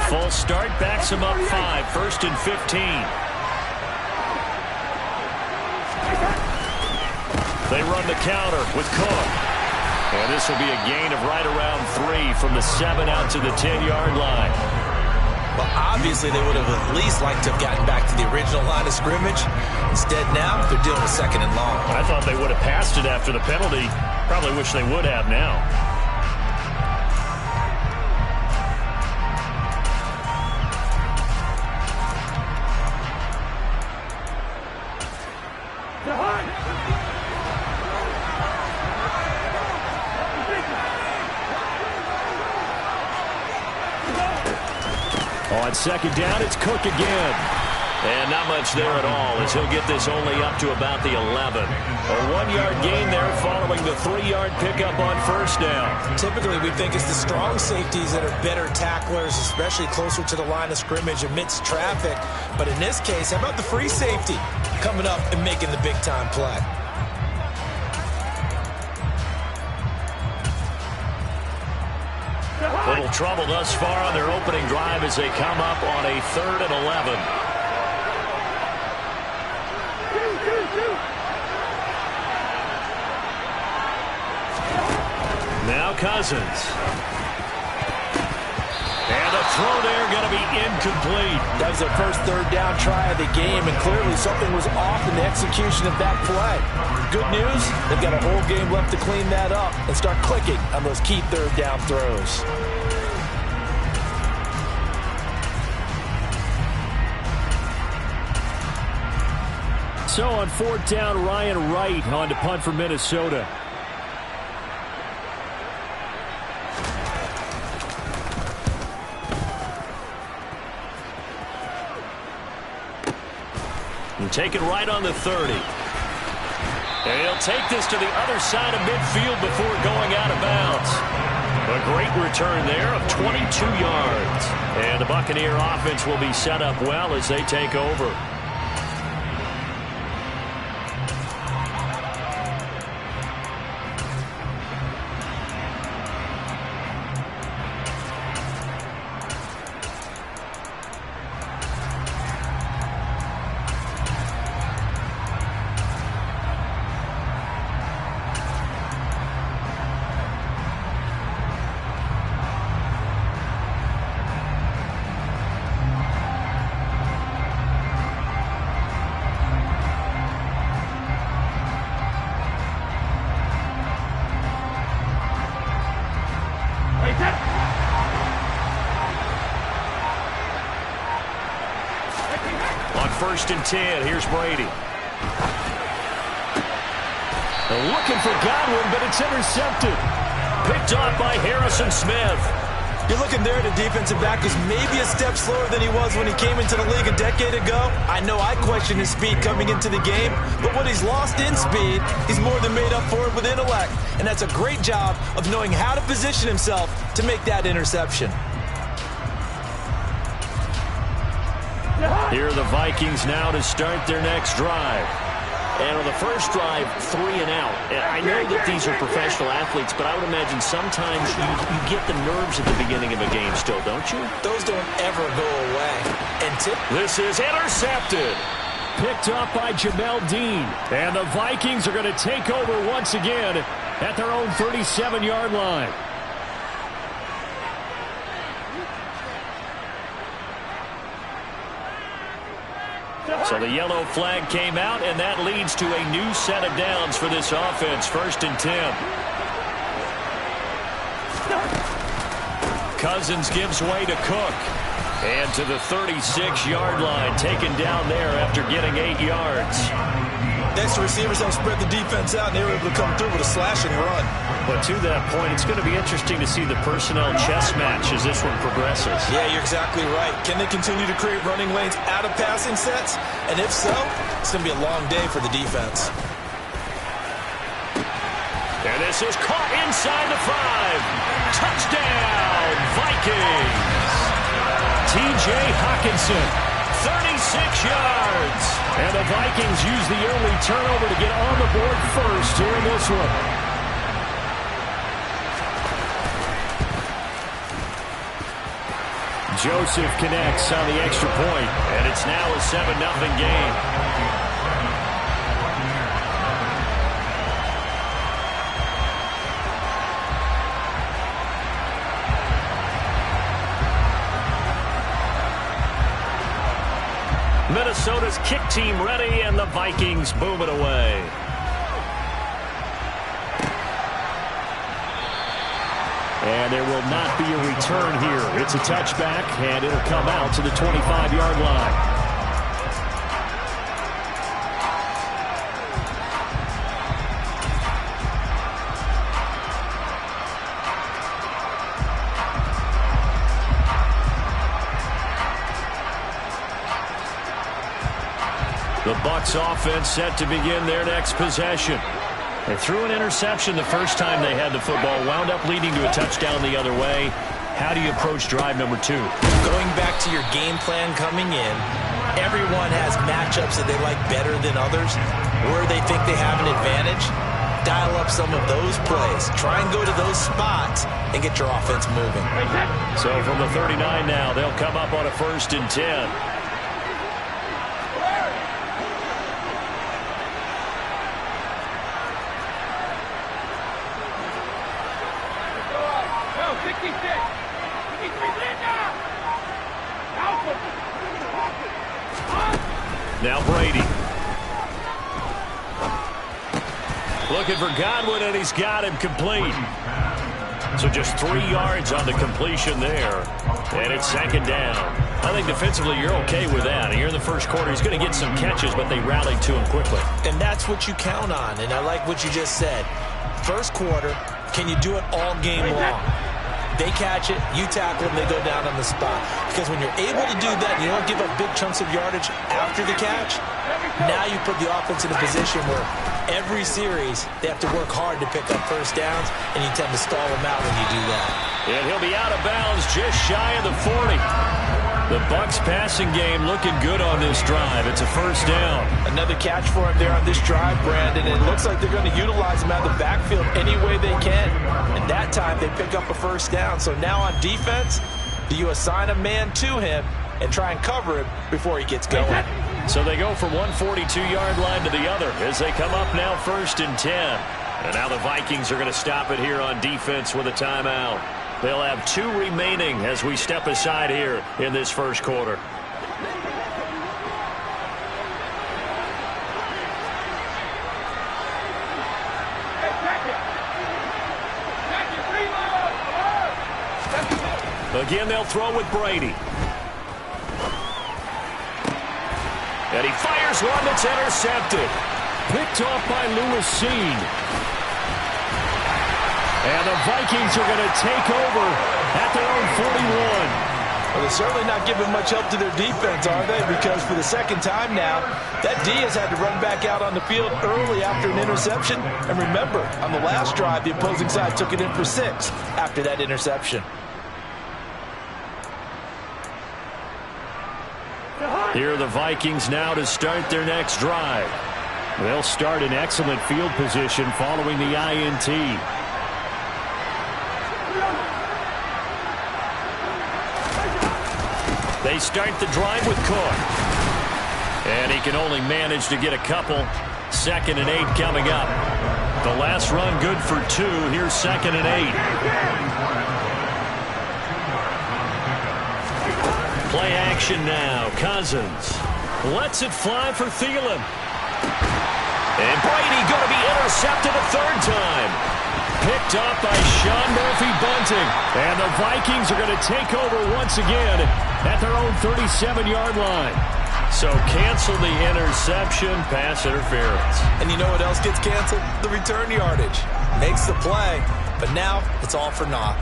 False start backs him up 5, 1st and 15. They run the counter with Cook. And this will be a gain of right around 3 from the 7 out to the 10-yard line. Well, obviously they would have at least liked to have gotten back to the original line of scrimmage. Instead now, they're dealing with 2nd and long. I thought they would have passed it after the penalty. Probably wish they would have now. On 2nd down, it's Cook again. And not much there at all as he'll get this only up to about the 11. A 1-yard gain there following the 3-yard pickup on 1st down. Typically, we think it's the strong safeties that are better tacklers, especially closer to the line of scrimmage amidst traffic. But in this case, how about the free safety coming up and making the big-time play? Little trouble thus far on their opening drive as they come up on a 3rd and 11. Now Cousins. And the throw there going to be incomplete. That was their first 3rd down try of the game, and clearly something was off in the execution of that play. Good news, they've got a whole game left to clean that up and start clicking on those key 3rd down throws. So on 4th down, Ryan Wright on to punt for Minnesota. And take it right on the 30. And he'll take this to the other side of midfield before going out of bounds. A great return there of 22 yards. And the Buccaneer offense will be set up well as they take over. On 1st and 10, here's Brady. They're looking for Godwin, but it's intercepted. Picked off by Harrison Smith. You're looking there at a defensive back who's maybe a step slower than he was when he came into the league a decade ago. I know I questioned his speed coming into the game, but what he's lost in speed, he's more than made up for it with intellect. And that's a great job of knowing how to position himself to make that interception. Here are the Vikings now to start their next drive. And on the first drive, 3 and out. And I know that these are professional athletes, but I would imagine sometimes you get the nerves at the beginning of a game still, don't you? Those don't ever go away. And this is intercepted. Picked up by Jamel Dean. And the Vikings are going to take over once again at their own 37-yard line. So the yellow flag came out, and that leads to a new set of downs for this offense. 1st and 10. Cousins gives way to Cook. And to the 36-yard line, taken down there after getting 8 yards. Next, receivers have spread the defense out, and they were able to come through with a slash and run. But to that point, it's going to be interesting to see the personnel chess match as this one progresses. Yeah, you're exactly right. Can they continue to create running lanes out of passing sets? And if so, it's going to be a long day for the defense. And this is caught inside the 5. Touchdown, Vikings. T.J. Hockenson, 36 yards. And the Vikings use the early turnover to get on the board first here in this one. Joseph connects on the extra point, and it's now a 7-0 game. Minnesota's kick team ready, and the Vikings boom it away. And there will not be a return here. It's a touchback, and it'll come out to the 25-yard line. The Bucs offense set to begin their next possession. They threw an interception the first time they had the football, wound up leading to a touchdown the other way. How do you approach drive number 2? Going back to your game plan coming in, everyone has matchups that they like better than others, where they think they have an advantage. Dial up some of those plays. Try and go to those spots and get your offense moving. So from the 39 now, they'll come up on a 1st and 10. Now Brady. Looking for Godwin, and he's got him complete. So just 3 yards on the completion there. And it's 2nd down. I think defensively you're okay with that. Here in the first quarter, he's going to get some catches, but they rallied to him quickly. And that's what you count on, and I like what you just said. First quarter, can you do it all game long? They catch it, you tackle them, they go down on the spot. Because when you're able to do that, you don't give up big chunks of yardage after the catch, now you put the offense in a position where every series they have to work hard to pick up first downs, and you tend to stall them out when you do that. And he'll be out of bounds just shy of the 40. The Bucs passing game looking good on this drive. It's a 1st down. Another catch for him there on this drive, Brandon. And it looks like they're going to utilize him out of the backfield any way they can. And that time they pick up a 1st down. So now on defense, do you assign a man to him and try and cover him before he gets going? So they go from one 42-yard line to the other as they come up now 1st and 10. And now the Vikings are going to stop it here on defense with a timeout. They'll have 2 remaining as we step aside here in this first quarter. Again, they'll throw with Brady. And he fires one that's intercepted. Picked off by Lewis Seen. And the Vikings are going to take over at their own 41. Well, they're certainly not giving much help to their defense, are they? Because for the 2nd time now, that D has had to run back out on the field early after an interception. And remember, on the last drive, the opposing side took it in for 6 after that interception. Here are the Vikings now to start their next drive. They'll start in excellent field position following the INT. They start the drive with Cook. And he can only manage to get a couple. 2nd and 8 coming up. The last run good for 2. Here's 2nd and 8. Play action now. Cousins lets it fly for Thielen. And Brady going to be intercepted a 3rd time. Picked up by Sean Murphy-Bunting. And the Vikings are going to take over once again at their own 37-yard line. So cancel the interception, pass interference. And you know what else gets canceled? The return yardage. Makes the play, but now it's all for naught.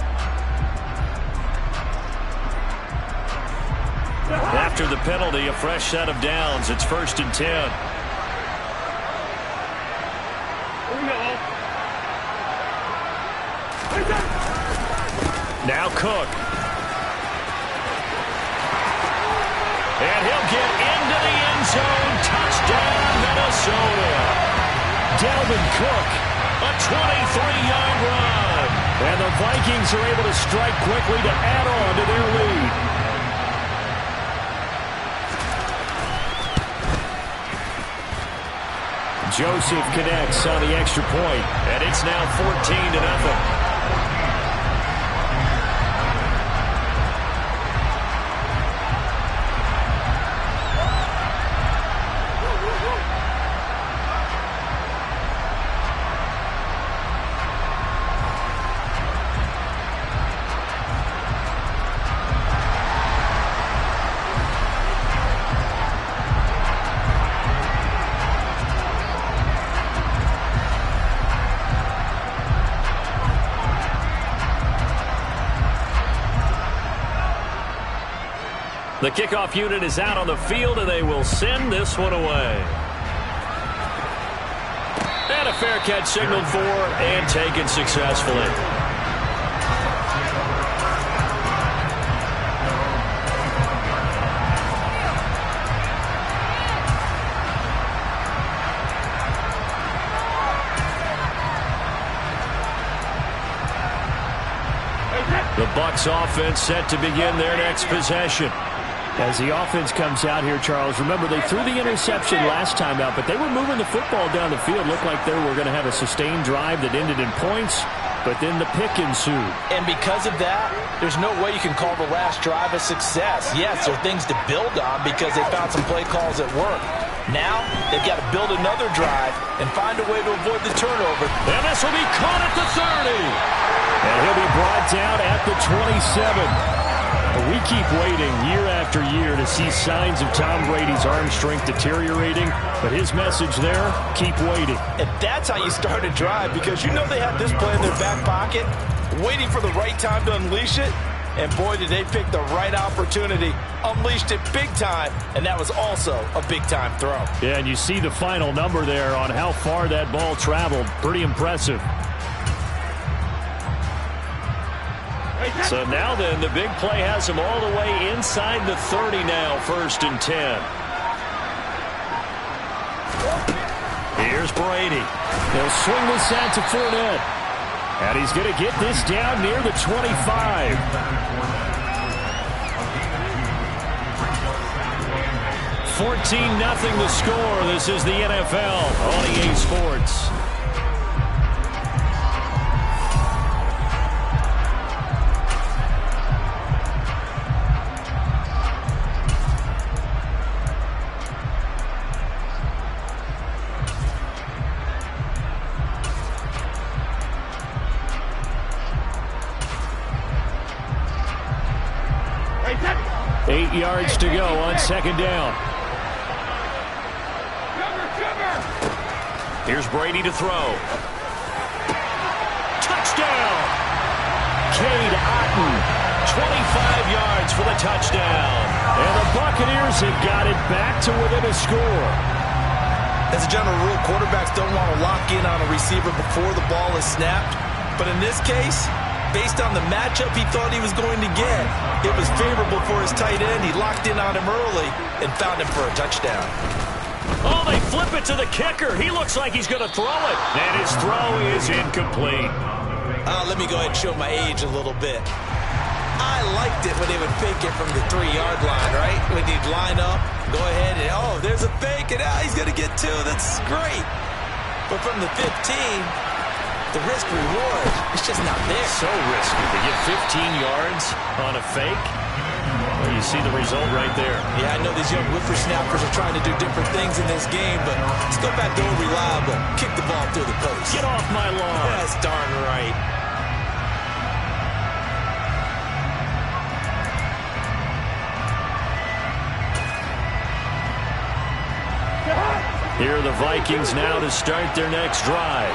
After the penalty, a fresh set of downs. It's 1st and 10. Now Cook. And he'll get into the end zone. Touchdown, Minnesota. Dalvin Cook, a 23-yard run. And the Vikings are able to strike quickly to add on to their lead. Joseph connects on the extra point, and it's now 14-0. The kickoff unit is out on the field, and they will send this one away. And a fair catch signaled for and taken successfully. The Bucs offense set to begin their next possession. As the offense comes out here, Charles, remember they threw the interception last time out, but they were moving the football down the field. Looked like they were going to have a sustained drive that ended in points, but then the pick ensued. And because of that, there's no way you can call the last drive a success. Yes, there are things to build on because they found some play calls that work. Now, they've got to build another drive and find a way to avoid the turnover. And this will be caught at the 30. And he'll be brought down at the 27. We keep waiting year after year to see signs of Tom Brady's arm strength deteriorating, but his message there, keep waiting. And that's how you start a drive, because you know they have this play in their back pocket, waiting for the right time to unleash it, and boy, did they pick the right opportunity, unleashed it big time, and that was also a big-time throw. Yeah, and you see the final number there on how far that ball traveled. Pretty impressive. So now then, the big play has him all the way inside the 30 now, 1st and 10. Here's Brady. They'll swing this out to Fournette. And he's going to get this down near the 25. 14-0 the score. This is the NFL on EA Sports. Yards to go on 2nd down. Here's Brady to throw. Touchdown! Cade Otton, 25 yards for the touchdown. And the Buccaneers have got it back to within a score. As a general rule, quarterbacks don't want to lock in on a receiver before the ball is snapped. But in this case, based on the matchup he thought he was going to get, it was favorable for his tight end. He locked in on him early and found him for a touchdown. Oh, they flip it to the kicker. He looks like he's going to throw it. And his throw is incomplete. Let me go ahead and show my age a little bit. I liked it when they would fake it from the 3-yard line, right? When he'd line up, go ahead and, oh, there's a fake, and he's going to get 2. That's great. But from the 15... the risk-reward, it's just not there. So risky to get 15 yards on a fake. Well, you see the result right there. Yeah, I know these young whippersnappers are trying to do different things in this game, but let's go back to old reliable. Kick the ball through the post. Get off my lawn. That's darn right. Here are the Vikings now to start their next drive.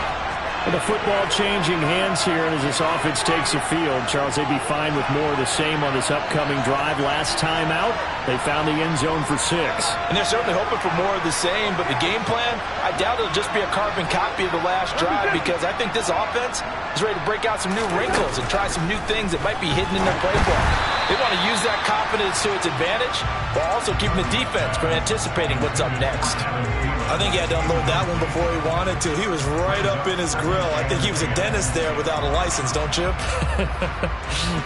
With the football changing hands here, and as this offense takes the field, Charles, they'd be fine with more of the same on this upcoming drive. Last time out, they found the end zone for 6. And they're certainly hoping for more of the same, but the game plan, I doubt it'll just be a carbon copy of the last drive, because I think this offense is ready to break out some new wrinkles and try some new things that might be hidden in their playbook. They want to use that confidence to its advantage, while also keeping the defense from anticipating what's up next. I think he had to unload that one before he wanted to. He was right up in his grill. I think he was a dentist there without a license, don't you?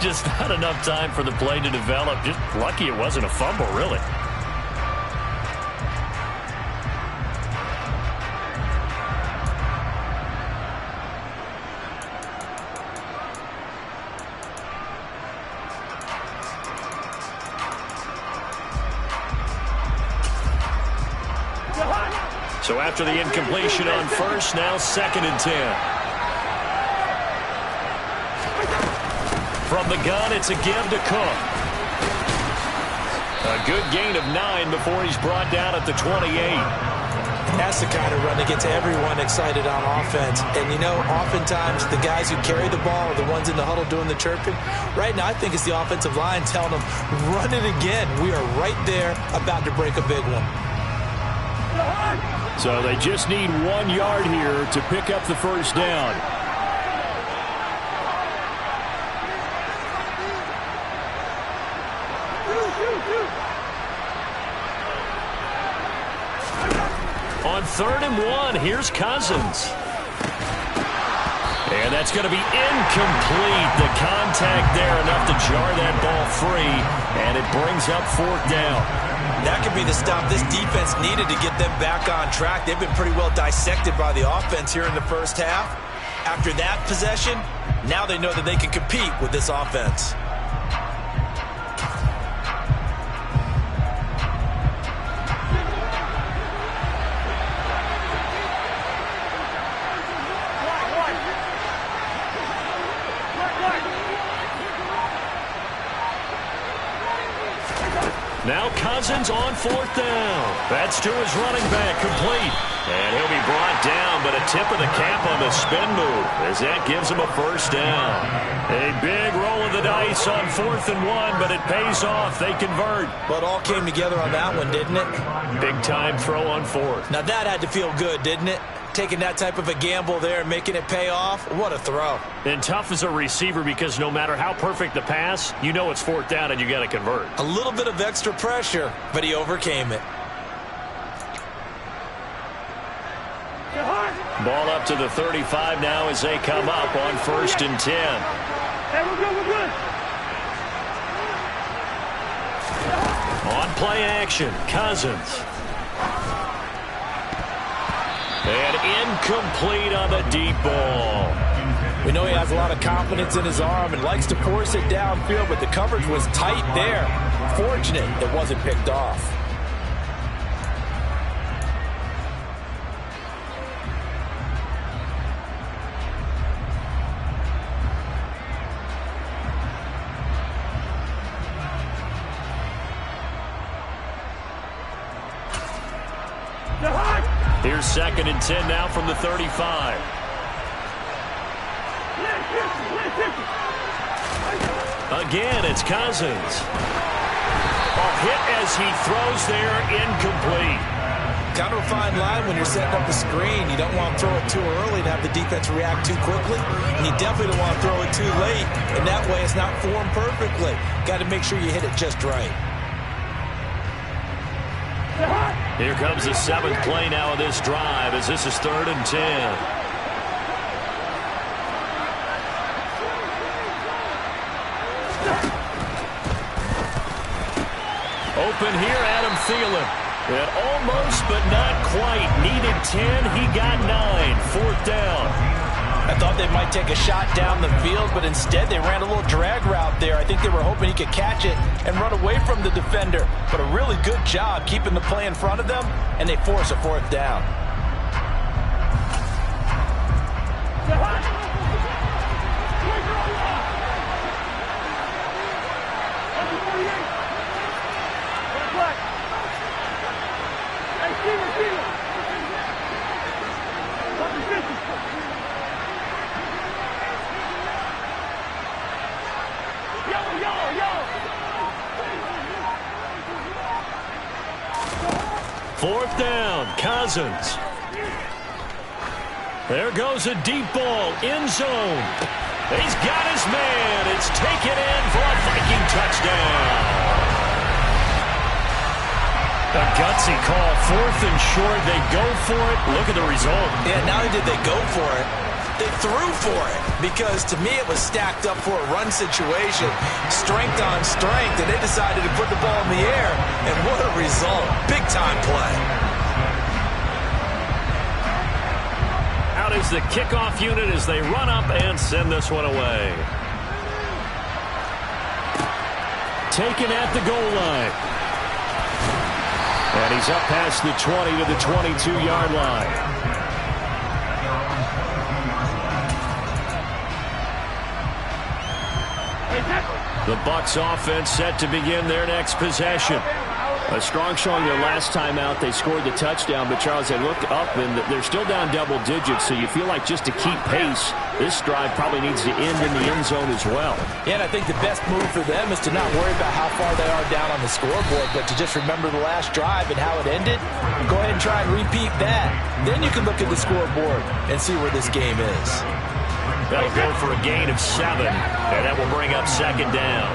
Just not enough time for the play to develop. Just lucky it wasn't a fumble, really. So after the incompletion on first, now 2nd and 10. From the gun, it's a give to Cook. A good gain of 9 before he's brought down at the 28. That's the kind of run that gets everyone excited on offense. And, you know, oftentimes the guys who carry the ball are the ones in the huddle doing the chirping. Right now, I think it's the offensive line telling them, run it again. We are right there about to break a big one. So they just need 1 yard here to pick up the first down. On 3rd and 1, here's Cousins. And that's going to be incomplete. The contact there enough to jar that ball free, and it brings up 4th down. That could be the stop this defense needed to get them back on track. They've been pretty well dissected by the offense here in the first half. After that possession, now they know that they can compete with this offense. Now Cousins on 4th down. That's to his running back, complete. And he'll be brought down, but a tip of the cap on the spin move as that gives him a first down. A big roll of the dice on 4th and 1, but it pays off. They convert. But it all came together on that one, didn't it? Big time throw on 4th. Now that had to feel good, didn't it? Taking that type of a gamble there and making it pay off. What a throw. And tough as a receiver because no matter how perfect the pass, you know it's 4th down and you got to convert. A little bit of extra pressure, but he overcame it. Ball up to the 35 now as they come up on 1st and 10. Hey, we're good, we're good. On play action, Cousins. And incomplete on the deep ball. We know he has a lot of confidence in his arm and likes to force it downfield, but the coverage was tight there. Fortunate it wasn't picked off. Here's 2nd and 10 now from the 35. Again, it's Cousins. A hit as he throws there, incomplete. Kind of a fine line when you're setting up a screen. You don't want to throw it too early and have the defense react too quickly. And you definitely don't want to throw it too late. And that way it's not formed perfectly. Got to make sure you hit it just right. Here comes the 7th play now of this drive as this is 3rd and 10. Open here, Adam Thielen. And almost, but not quite. Needed 10, he got 9. 4th down. I thought they might take a shot down the field, but instead they ran a little drag route there. I think they were hoping he could catch it and run away from the defender. But a really good job keeping the play in front of them, and they force a 4th down. Fourth down, Cousins. There goes a deep ball, end zone. He's got his man. It's taken in for a Viking touchdown. A gutsy call, 4th and short. They go for it. Look at the result. Yeah, not only did they go for it, they threw for it. Because to me it was stacked up for a run situation. Strength on strength, and they decided to put the ball in the air. And what a result. Big time play. Out is the kickoff unit as they run up and send this one away. Taken at the goal line. And he's up past the 20 to the 22-yard line. The Bucs offense set to begin their next possession. A strong showing their last time out. They scored the touchdown, but Charles, they look up and they're still down double digits, so you feel like just to keep pace, this drive probably needs to end in the end zone as well. Yeah, and I think the best move for them is to not worry about how far they are down on the scoreboard, but to just remember the last drive and how it ended. Go ahead and try and repeat that. Then you can look at the scoreboard and see where this game is. They'll go for a gain of 7, and that will bring up second down.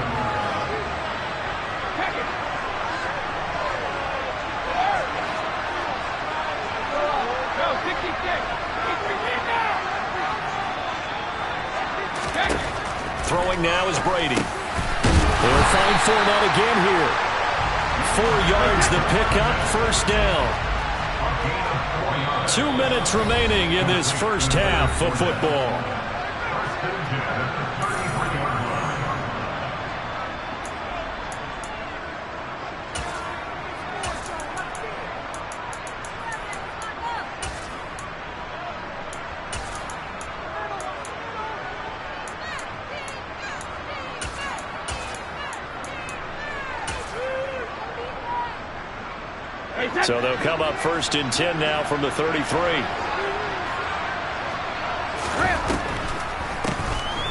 Throwing now is Brady. They'll find Fournette again here. 4 yards the pickup, first down. 2 minutes remaining in this first half of football. So they'll come up first and 10 now from the 33.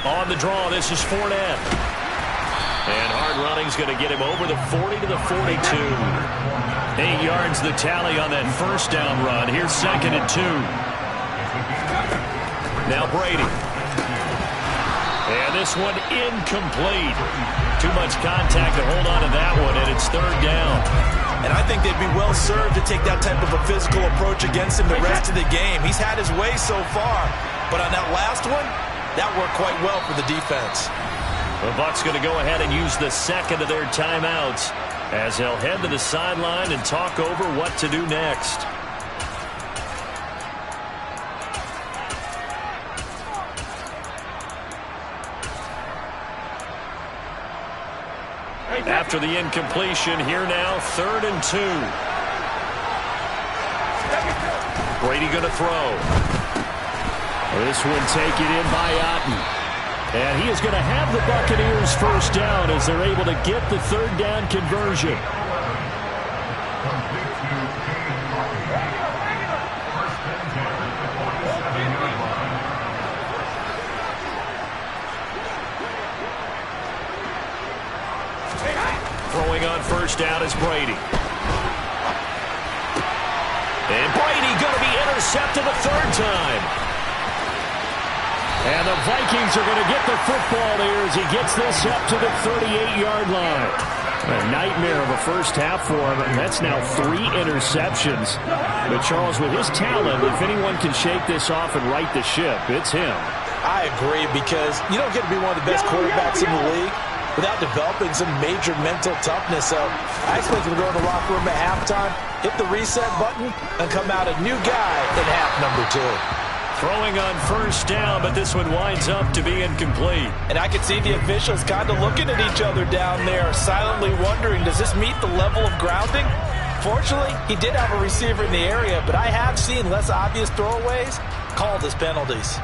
On the draw, this is Fournette. And hard running's going to get him over the 40 to the 42. 8 yards the tally on that first down run. Here's second and 2. Now Brady. And this one incomplete. Too much contact to hold on to that one, and it's third down. And I think they'd be well served to take that type of a physical approach against him the rest of the game. He's had his way so far, but on that last one, that worked quite well for the defense. The Bucs going to go ahead and use the second of their timeouts as they'll head to the sideline and talk over what to do next. After the incompletion, here now, 3rd and 2. Brady going to throw. This one taken in by Otten. And he is going to have the Buccaneers first down as they're able to get the third down conversion. Throwing on first down is Brady. And Brady going to be intercepted a third time. And the Vikings are going to get the football there as he gets this up to the 38-yard line. A nightmare of a first half for him. That's now 3 interceptions. But Charles, with his talent, if anyone can shake this off and right the ship, it's him. I agree, because you don't get to be one of the best quarterbacks in the league without developing some major mental toughness. So I expect him to go to the locker room at halftime, hit the reset button, and come out a new guy in half number 2. Throwing on first down, but this one winds up to be incomplete. And I can see the officials kind of looking at each other down there, silently wondering, does this meet the level of grounding? Fortunately, he did have a receiver in the area, but I have seen less obvious throwaways called as penalties.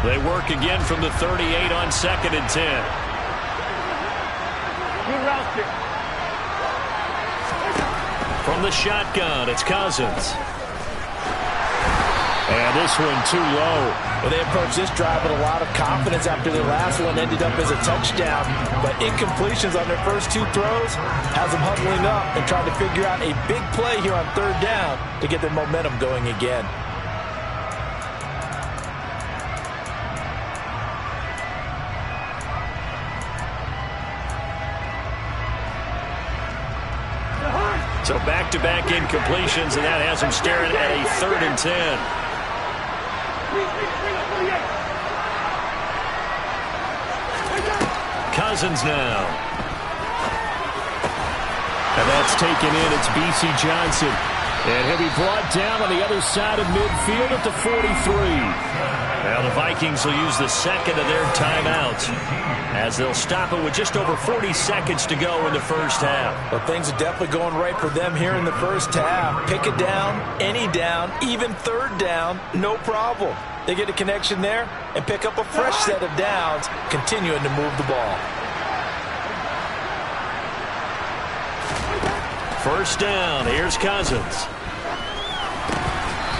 They work again from the 38 on 2nd and 10. From the shotgun, it's Cousins. And this one too low. Well, they approached this drive with a lot of confidence after their last one ended up as a touchdown. But incompletions on their first 2 throws has them huddling up and trying to figure out a big play here on 3rd down to get their momentum going again. So back-to-back incompletions, and that has them staring at a 3rd and 10. Cousins now. And that's taken in. It's B.C. Johnson. And he'll be brought down on the other side of midfield at the 43. Well, the Vikings will use the second of their timeouts as they'll stop it with just over 40 seconds to go in the first half. Well, things are definitely going right for them here in the first half. Pick a down, any down, even third down, no problem. They get a connection there and pick up a fresh set of downs, continuing to move the ball. First down, here's Cousins.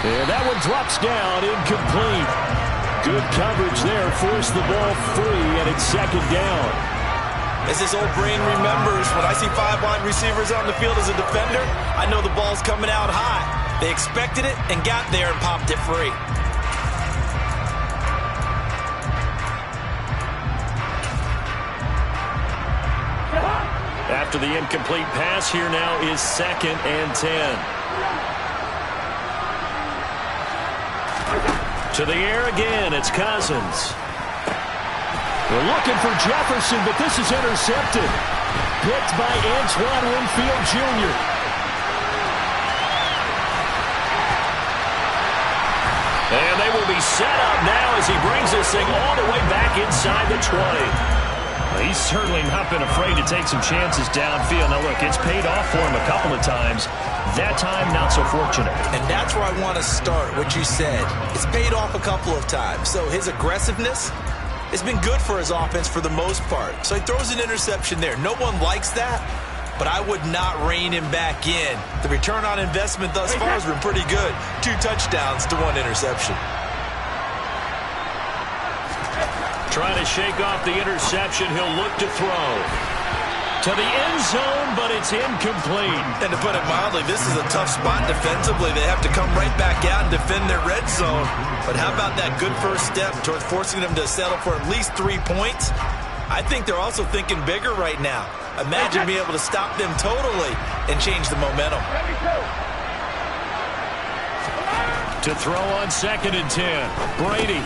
And that one drops down, incomplete. Good coverage there, forced the ball free, and it's second down. As his old brain remembers, when I see 5 wide receivers on the field as a defender, I know the ball's coming out high. They expected it and got there and popped it free. After the incomplete pass, here now is 2nd and 10. To the air again, it's Cousins. We're looking for Jefferson, but this is intercepted. Picked by Antoine Winfield Jr. And they will be set up now as he brings this thing all the way back inside the 20. He's certainly not been afraid to take some chances downfield. Now, look, it's paid off for him a couple of times. That time, not so fortunate. And that's where I want to start, what you said. It's paid off a couple of times. So his aggressiveness has been good for his offense for the most part. So he throws an interception there. No one likes that, but I would not rein him back in. The return on investment thus far has been pretty good. 2 touchdowns to 1 interception. Trying to shake off the interception. He'll look to throw. To the end zone, but it's incomplete. And to put it mildly, this is a tough spot defensively. They have to come right back out and defend their red zone. But how about that good first step towards forcing them to settle for at least 3 points? I think they're also thinking bigger right now. Imagine being able to stop them totally and change the momentum. To throw on 2nd and 10. Brady.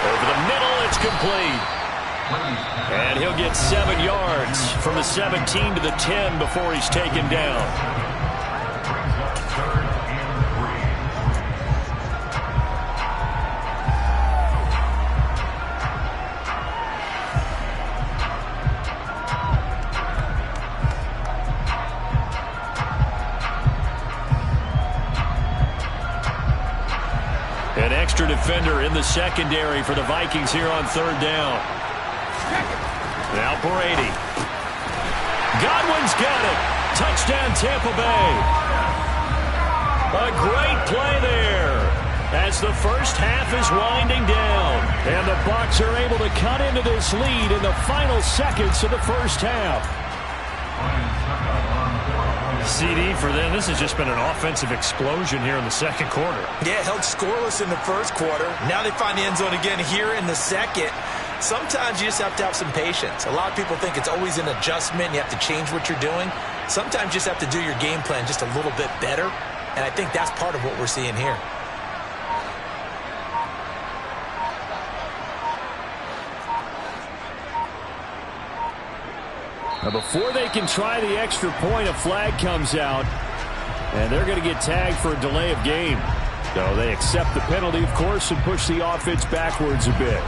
Over the middle, it's complete. And he'll get 7 yards from the 17 to the 10 before he's taken down. An extra defender in the secondary for the Vikings here on 3rd down. Now Brady. Godwin's got it. Touchdown Tampa Bay. A great play there as the first half is winding down. And the Bucs are able to cut into this lead in the final seconds of the first half. CD for them. This has just been an offensive explosion here in the second quarter. Yeah, held scoreless in the first quarter. Now they find the end zone again here in the second. Sometimes you just have to have some patience. A lot of people think it's always an adjustment. You have to change what you're doing. Sometimes you just have to do your game plan just a little bit better. And I think that's part of what we're seeing here. Now before they can try the extra point, a flag comes out, and they're going to get tagged for a delay of game. So they accept the penalty, of course, and push the offense backwards a bit.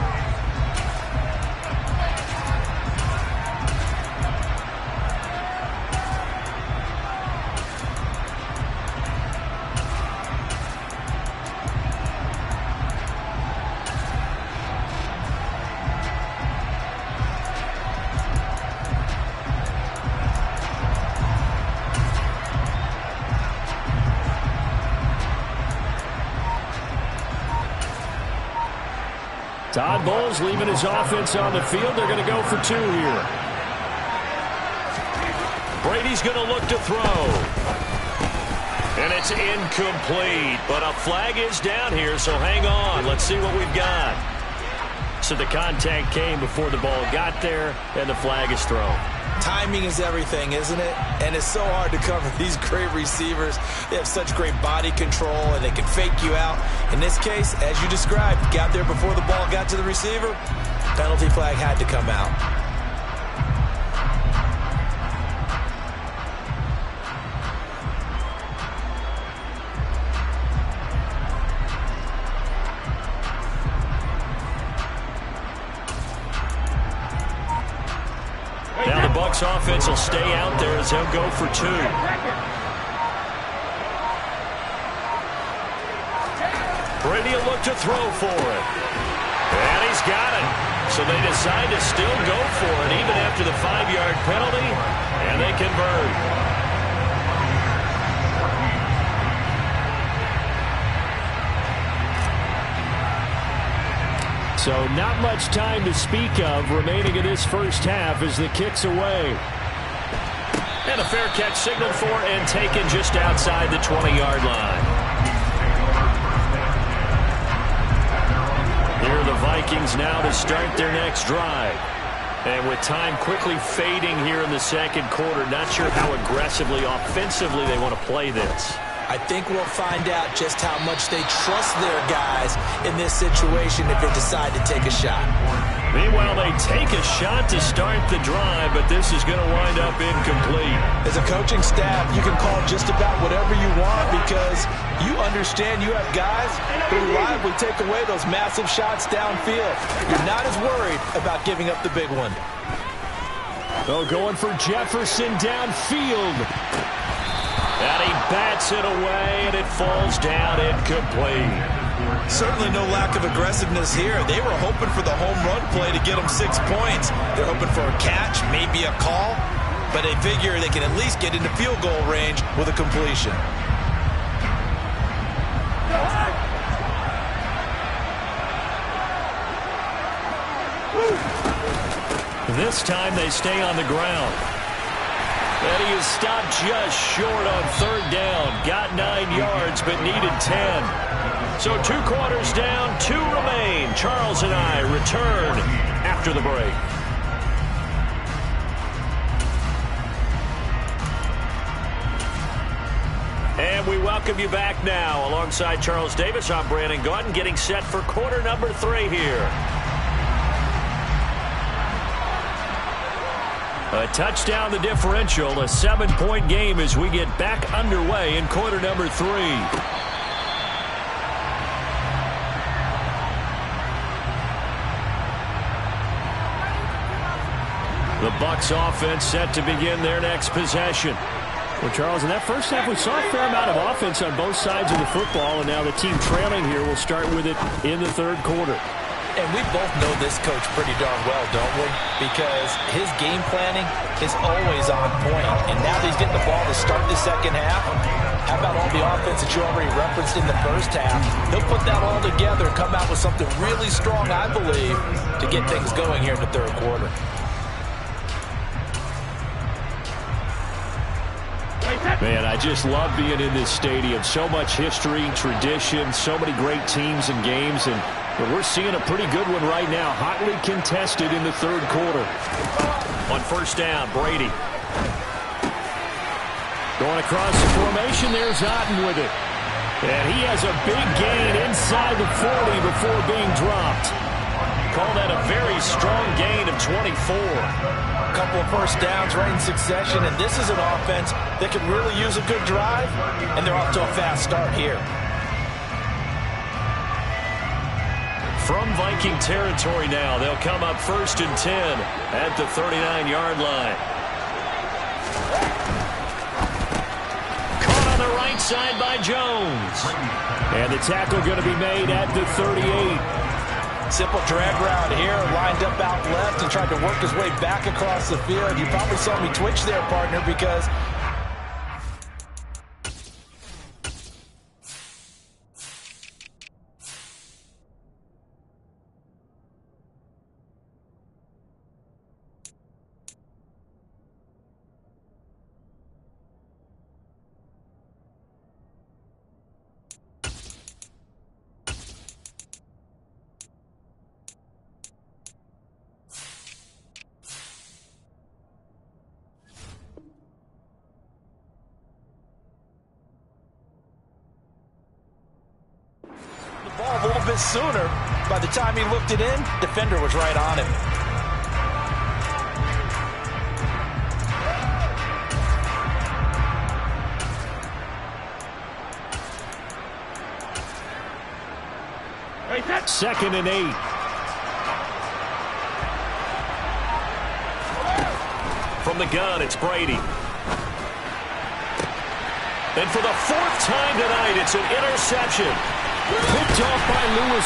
Todd Bowles leaving his offense on the field. They're going to go for 2 here. Brady's going to look to throw. And it's incomplete. But a flag is down here, so hang on. Let's see what we've got. So the contact came before the ball got there, and the flag is thrown. Timing is everything, isn't it? And it's so hard to cover these great receivers. They have such great body control, and they can fake you out. In this case, as you described, got there before the ball got to the receiver. Penalty flag had to come out. Bucs offense will stay out there as they'll go for 2. Brady will look to throw for it. And he's got it. So they decide to still go for it even after the 5-yard penalty. And they convert. So not much time to speak of remaining in this first half as the kick's away. And a fair catch signaled for and taken just outside the 20-yard line. Here are the Vikings now to start their next drive. And with time quickly fading here in the second quarter, not sure how aggressively, offensively they want to play this. I think we'll find out just how much they trust their guys in this situation if they decide to take a shot. Meanwhile, they take a shot to start the drive, but this is going to wind up incomplete. As a coaching staff, you can call just about whatever you want because you understand you have guys who reliably take away those massive shots downfield. You're not as worried about giving up the big one. Oh, going for Jefferson downfield. And he bats it away, and it falls down incomplete. Certainly no lack of aggressiveness here. They were hoping for the home run play to get them 6 points. They're hoping for a catch, maybe a call, but they figure they can at least get into field goal range with a completion. This time they stay on the ground. And he is stopped just short on 3rd down. Got 9 yards, but needed 10. So 2 quarters down, 2 remain. Charles and I return after the break. And we welcome you back now. Alongside Charles Davis, I'm Brandon Gaudin, getting set for quarter number 3 here. A touchdown the differential, a 7-point game as we get back underway in quarter number 3. The Bucs offense set to begin their next possession. Well, Charles, in that first half, we saw a fair amount of offense on both sides of the football, and now the team trailing here will start with it in the 3rd quarter. And we both know this coach pretty darn well, don't we? Because his game planning is always on point. And now that he's getting the ball to start the second half, how about all the offense that you already referenced in the first half? He'll put that all together and come out with something really strong, I believe, to get things going here in the 3rd quarter. Man, I just love being in this stadium. So much history, tradition, so many great teams and games, and we're seeing a pretty good one right now. Hotly contested in the 3rd quarter. On 1st down, Brady. Going across the formation, there's Otten with it. And he has a big gain inside the 40 before being dropped. Call that a very strong gain of 24. A couple of 1st downs right in succession, and this is an offense that can really use a good drive, and they're off to a fast start here. From Viking territory now, they'll come up 1st and 10 at the 39-yard line. Caught on the right side by Jones. And the tackle going to be made at the 38. Simple drag route here, lined up out left and tried to work his way back across the field. You probably saw me twitch there, partner, because ball a little bit sooner. By the time he looked it in, defender was right on him. Second and 8. From From the gun, it's Brady. And for the fourth time tonight, it's an interception. Picked off by Lewis.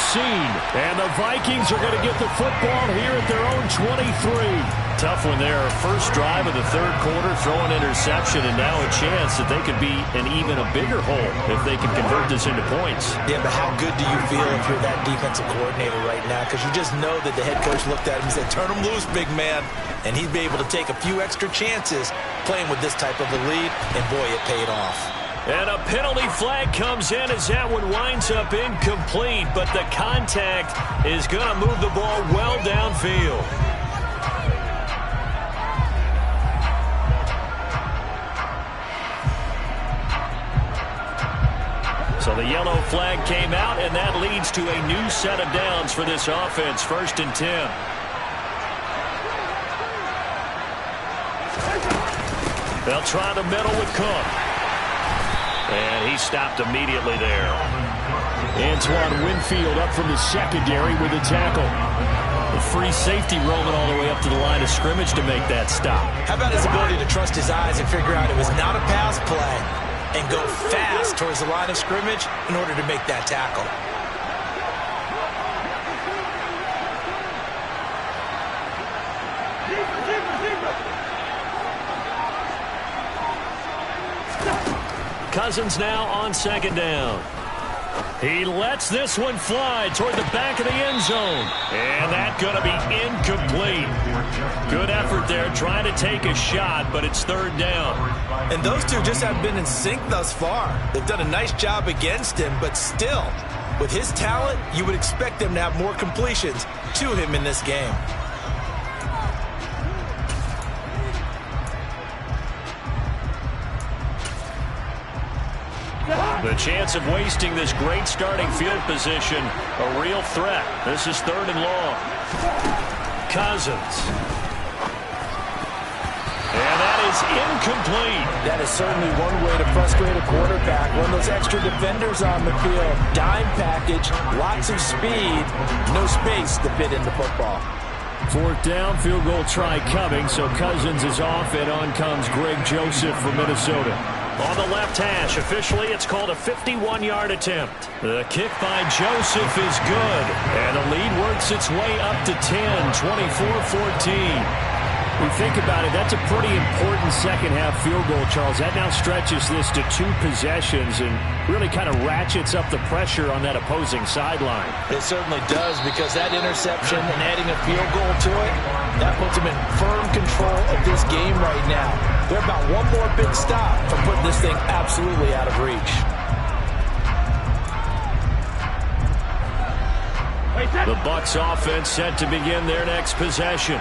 And the Vikings are going to get the football here at their own 23. Tough one there. First drive of the third quarter, throw an interception, and now a chance that they could be in even a bigger hole if they can convert this into points. Yeah, but how good do you feel if you're that defensive coordinator right now? Because you just know that the head coach looked at him and said, turn him loose, big man. And he'd be able to take a few extra chances playing with this type of a lead, and boy, it paid off. And a penalty flag comes in as that one winds up incomplete, but the contact is going to move the ball well downfield. So the yellow flag came out, and that leads to a new set of downs for this offense. 1st and 10. They'll try the middle with Cook. And he stopped immediately there. Antoine Winfield up from the secondary with a tackle. The free safety roaming all the way up to the line of scrimmage to make that stop. How about his ability to trust his eyes and figure out it was not a pass play and go fast towards the line of scrimmage in order to make that tackle? Cousins now on 2nd down. He lets this one fly toward the back of the end zone. And that's going to be incomplete. Good effort there trying to take a shot, but it's 3rd down. And those two just haven't been in sync thus far. They've done a nice job against him, but still, with his talent, you would expect them to have more completions to him in this game. The chance of wasting this great starting field position, a real threat. This is 3rd and long. Cousins. And that is incomplete. That is certainly one way to frustrate a quarterback. Run those extra defenders on the field. Dime package, lots of speed, no space to fit in the football. 4th down, field goal try coming, so Cousins is off, and on comes Greg Joseph from Minnesota. On the left hash, officially, it's called a 51-yard attempt. The kick by Joseph is good, and the lead works its way up to 10, 24-14. We think about it, that's a pretty important second-half field goal, Charles. That now stretches this to 2 possessions and really kind of ratchets up the pressure on that opposing sideline. It certainly does, because that interception and adding a field goal to it, that puts them in firm control of this game right now. They're about one more big stop from putting this thing absolutely out of reach. The Bucs offense set to begin their next possession.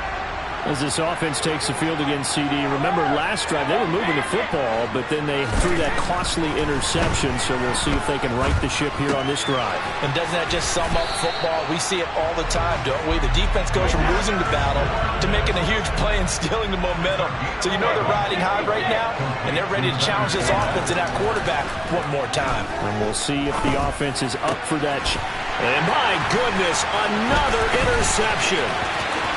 As this offense takes the field against CD. Remember last drive, they were moving the football, but then they threw that costly interception, so we'll see if they can right the ship here on this drive. And doesn't that just sum up football? We see it all the time, don't we? The defense goes from losing the battle to making a huge play and stealing the momentum. So you know they're riding high right now, and they're ready to challenge this offense and that quarterback one more time. And we'll see if the offense is up for that. And my goodness, another interception.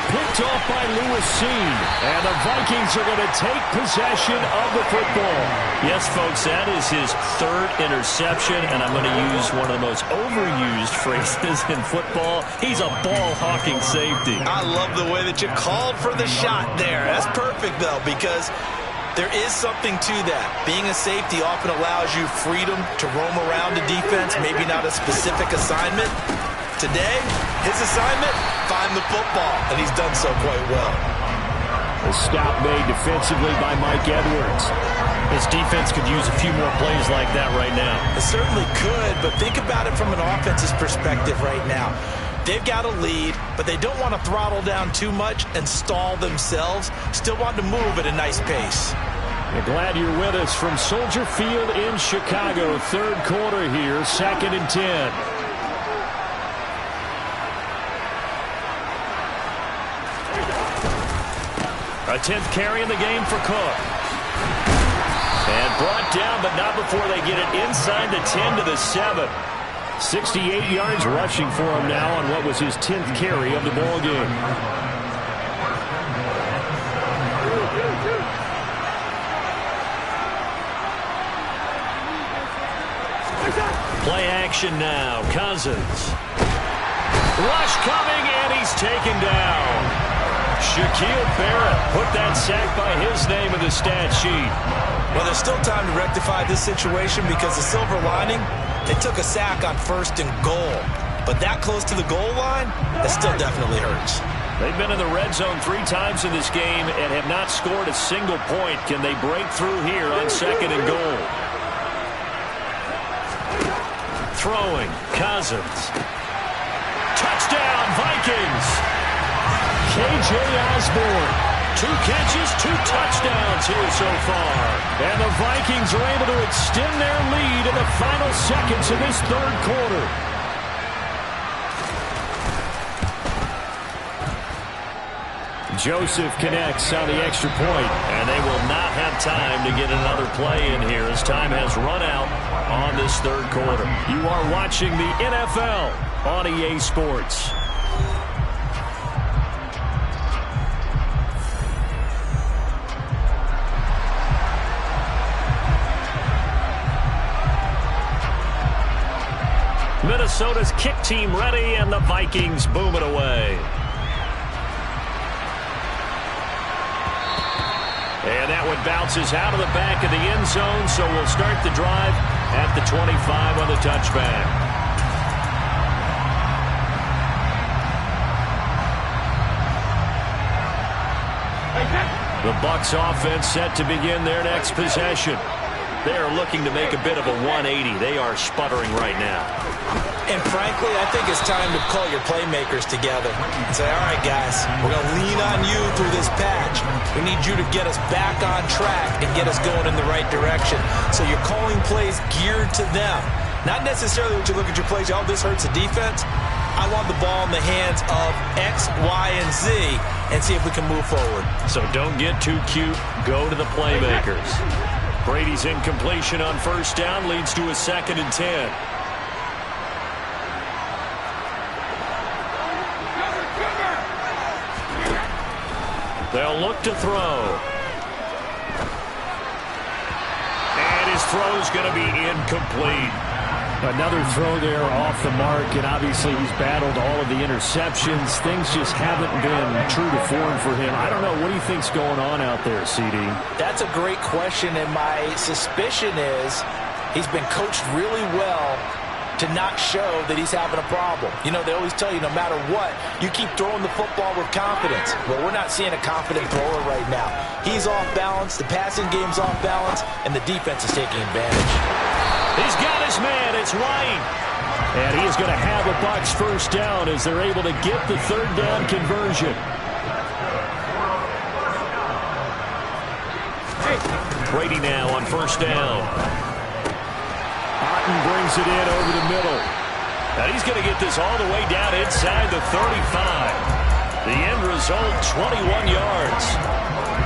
Picked off by Lewis. And the Vikings are going to take possession of the football. Yes, folks, that is his 3rd interception, and I'm going to use one of the most overused phrases in football. He's a ball-hawking safety. I love the way that you called for the shot there. That's perfect, though, because there is something to that. Being a safety often allows you freedom to roam around the defense, maybe not a specific assignment. Today, his assignment, find the football, and he's done so quite well. A stop made defensively by Mike Edwards. His defense could use a few more plays like that right now. It certainly could, but think about it from an offense's perspective right now. They've got a lead, but they don't want to throttle down too much and stall themselves. Still want to move at a nice pace. We're glad you're with us from Soldier Field in Chicago. 3rd quarter here, 2nd and 10. A 10th carry in the game for Cook. And brought down, but not before they get it inside the 10 to the 7. 68 yards rushing for him now on what was his 10th carry of the ball game. Play action now. Cousins. Rush coming, and he's taken down. Shaquille Barrett put that sack by his name in the stat sheet. Well, there's still time to rectify this situation because the silver lining, they took a sack on 1st and goal. But that close to the goal line, that still definitely hurts. They've been in the red zone 3 times in this game and have not scored a single point. Can they break through here on 2nd and goal? Throwing, Cousins. Touchdown, Vikings! K.J. Osborne. 2 catches, 2 touchdowns here so far. And the Vikings are able to extend their lead in the final seconds of this 3rd quarter. Joseph connects on the extra point, and they will not have time to get another play in here as time has run out on this 3rd quarter. You are watching the NFL on EA Sports. Minnesota's kick team ready, and the Vikings boom it away. And that one bounces out of the back of the end zone, so we'll start the drive at the 25 on the touchback. The Bucs offense set to begin their next possession. They are looking to make a bit of a 180. They are sputtering right now. And frankly, I think it's time to call your playmakers together and say, all right, guys, we're going to lean on you through this patch. We need you to get us back on track and get us going in the right direction. So you're calling plays geared to them. Not necessarily when you look at your plays, oh, this hurts the defense. I want the ball in the hands of X, Y, and Z and see if we can move forward. So don't get too cute. Go to the playmakers. Brady's incompletion on 1st down leads to a 2nd and 10. They'll look to throw. And his throw's going to be incomplete. Another throw there off the mark, and obviously he's battled all of the interceptions. Things just haven't been true to form for him. I don't know. What do you think's going on out there, CD? That's a great question, and my suspicion is he's been coached really well to not show that he's having a problem. You know, they always tell you no matter what, you keep throwing the football with confidence. Well, we're not seeing a confident thrower right now. He's off balance, the passing game's off balance, and the defense is taking advantage. He's got his man. It's White. And he is going to have a Bucs 1st down as they're able to get the 3rd down conversion. Brady now on 1st down. Otten brings it in over the middle. And he's going to get this all the way down inside the 35. The end result, 21 yards.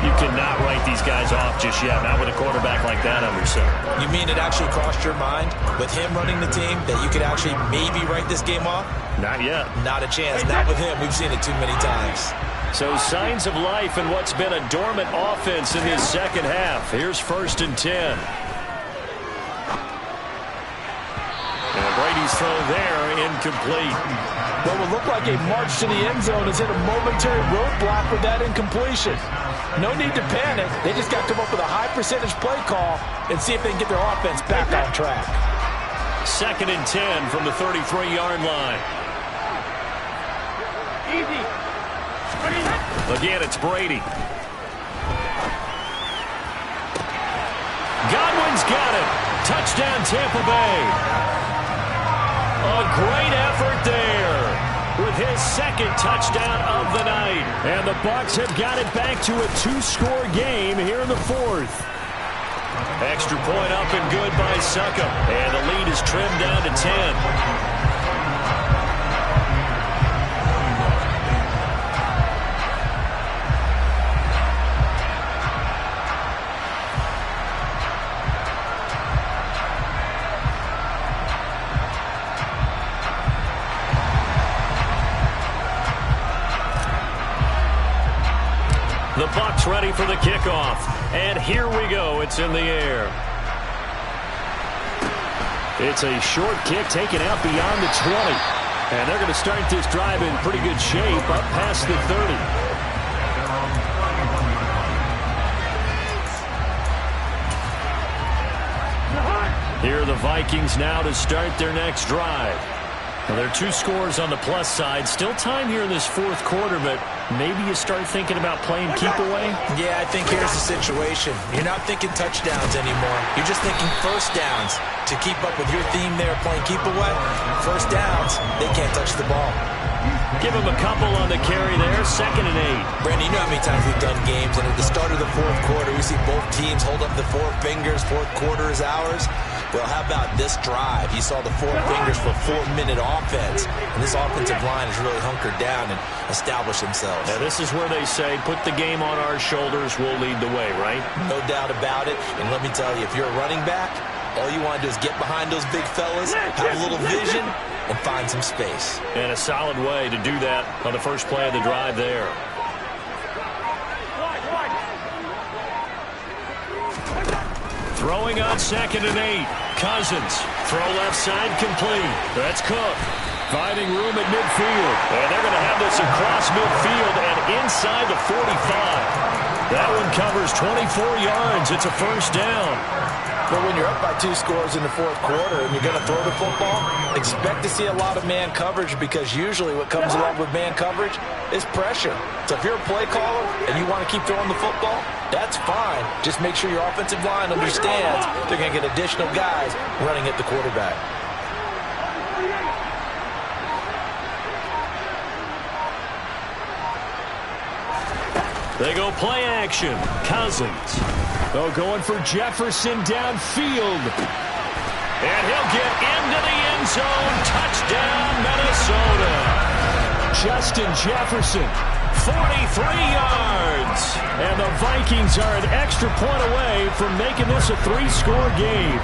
You cannot write these guys off just yet, not with a quarterback like that under center. You mean it actually crossed your mind with him running the team that you could actually maybe write this game off? Not yet. Not a chance. Not with him. We've seen it too many times. So signs of life in what's been a dormant offense in this 2nd half. Here's 1st and 10. And Brady's throw there, incomplete. What would look like a march to the end zone has hit a momentary roadblock with that incompletion. No need to panic. They just got to come up with a high percentage play call and see if they can get their offense back on track. 2nd and 10 from the 33-yard line. Easy. Again, it's Brady. Godwin's got it. Touchdown, Tampa Bay. A great effort there with his 2nd touchdown of the night. And the Bucs have got it back to a 2-score game here in the 4th. Extra point up and good by Succop. And the lead is trimmed down to 10. The Bucs ready for the kickoff. And here we go. It's in the air. It's a short kick taken out beyond the 20. And they're going to start this drive in pretty good shape up past the 30. Here are the Vikings now to start their next drive. Well, there are 2 scores on the plus side. Still time here in this fourth quarter, but maybe you start thinking about playing keep away? Yeah, I think here's the situation. You're not thinking touchdowns anymore. You're just thinking first downs. To keep up with your theme there, playing keep away, first downs, they can't touch the ball. Give them a couple on the carry there, 2nd and 8. Brandon, you know how many times we've done games, and at the start of the fourth quarter, we see both teams hold up the 4 fingers, fourth quarter is ours. Well, how about this drive? You saw the 4 fingers for 4-minute offense, and this offensive line has really hunkered down and established themselves. Now, this is where they say, put the game on our shoulders, we'll lead the way, right? No doubt about it, and let me tell you, if you're a running back, all you want to do is get behind those big fellas, have a little vision, and find some space. And a solid way to do that on the first play of the drive there. Throwing on 2nd and 8. Cousins. Throw left side complete. That's Cook. Finding room at midfield. And they're going to have this across midfield and inside the 45. That one covers 24 yards. It's a first down. But when you're up by 2 scores in the fourth quarter and you're going to throw the football, expect to see a lot of man coverage, because usually what comes along with man coverage is pressure. So if you're a play caller and you want to keep throwing the football, that's fine. Just make sure your offensive line understands they're going to get additional guys running at the quarterback. They go play action. Cousins. Oh, going for Jefferson downfield. And he'll get into the end zone. Touchdown, Minnesota. Justin Jefferson, 43 yards. And the Vikings are an extra point away from making this a 3-score game.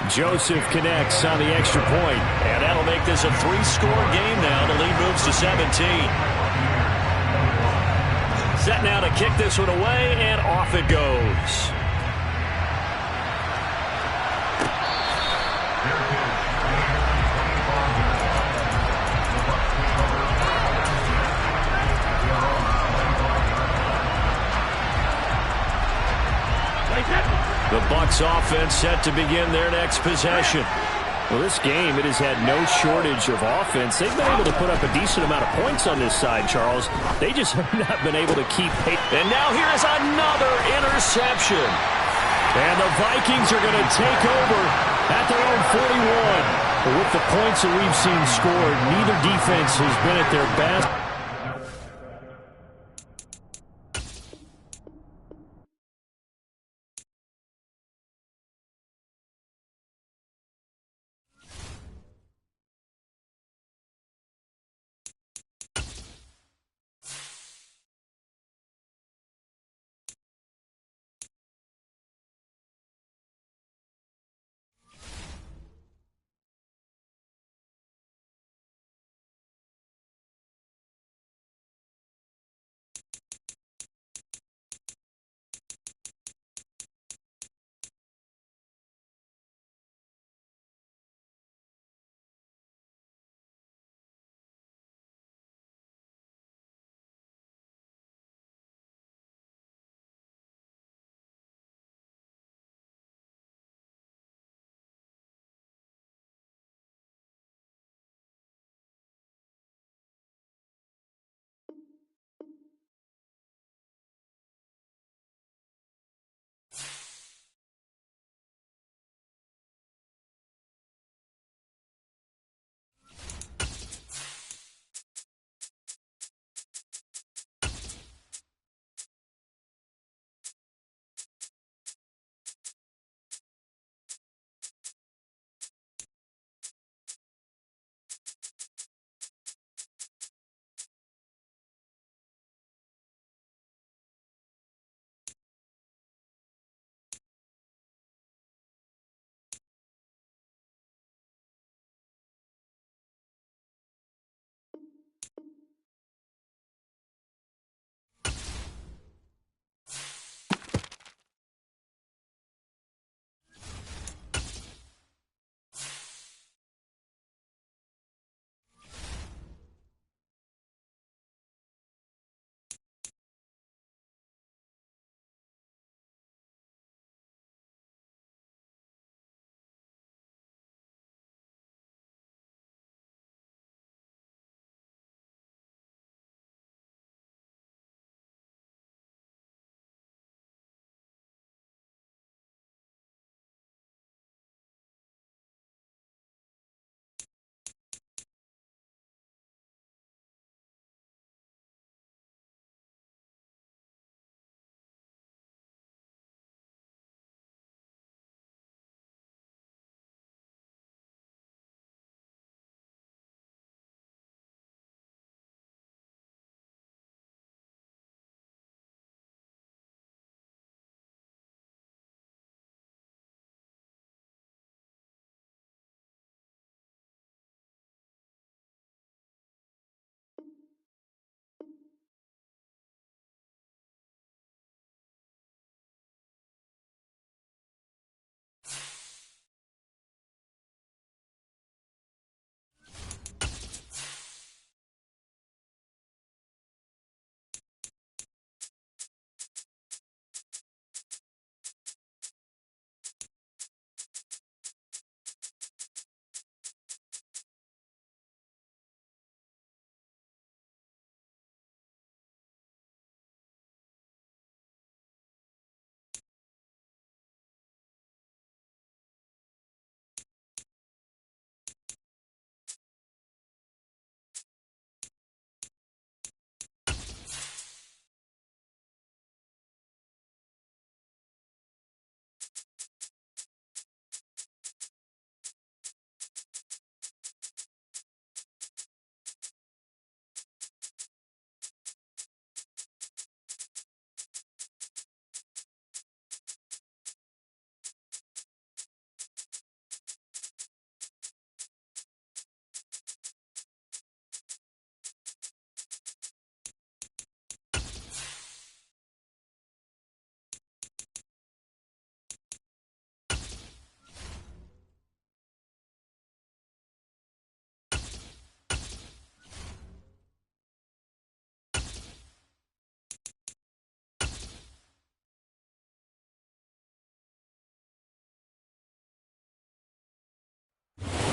Joseph connects on the extra point, and that'll make this a 3-score game now. The lead moves to 17. Set now to kick this one away, and off it goes. The Bucs offense set to begin their next possession. Well, this game, it has had no shortage of offense. They've been able to put up a decent amount of points on this side, Charles. They just have not been able to keep pace. And now here is another interception. And the Vikings are going to take over at their own 41. But with the points that we've seen scored, neither defense has been at their best.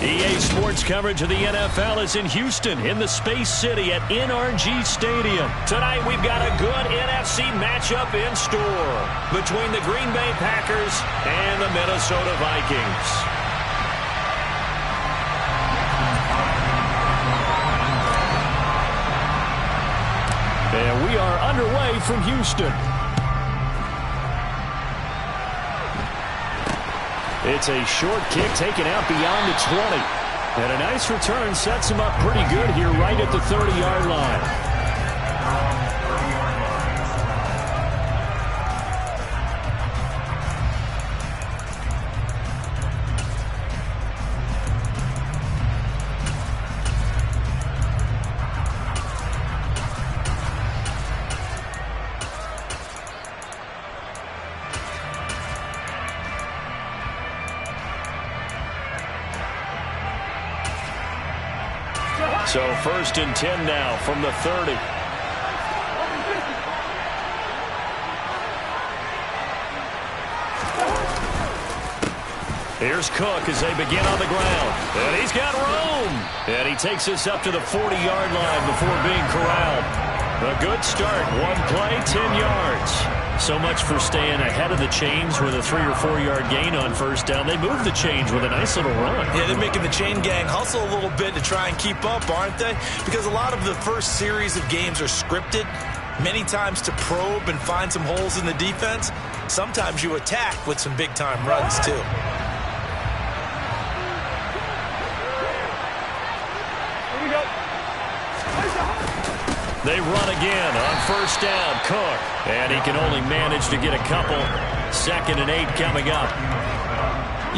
EA Sports coverage of the NFL is in Houston in the Space City at NRG Stadium. Tonight we've got a good NFC matchup in store between the Green Bay Packers and the Minnesota Vikings. And we are underway from Houston. It's a short kick taken out beyond the 20. And a nice return sets him up pretty good here right at the 30-yard line. So 1st and 10 now from the 30. Here's Cook as they begin on the ground. And he's got room. And he takes us up to the 40-yard line before being corralled. A good start. One play, 10 yards. So much for staying ahead of the chains with a 3 or 4 yard gain on first down. They move the chains with a nice little run. Yeah, they're making the chain gang hustle a little bit to try and keep up, aren't they? Because a lot of the first series of games are scripted, many times to probe and find some holes in the defense. Sometimes you attack with some big-time runs, too. They run again on first down. Cook. And he can only manage to get a couple. 2nd and 8 coming up.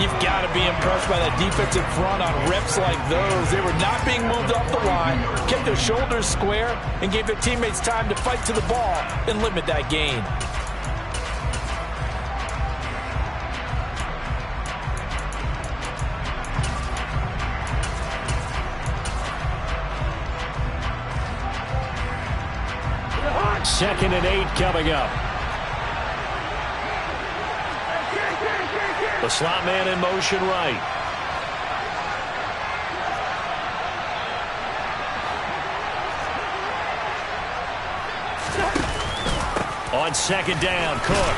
You've got to be impressed by that defensive front on reps like those. They were not being moved off the line, kept their shoulders square, and gave their teammates time to fight to the ball and limit that gain. Second and 8 coming up. The slot man in motion right. On 2nd down, Cook.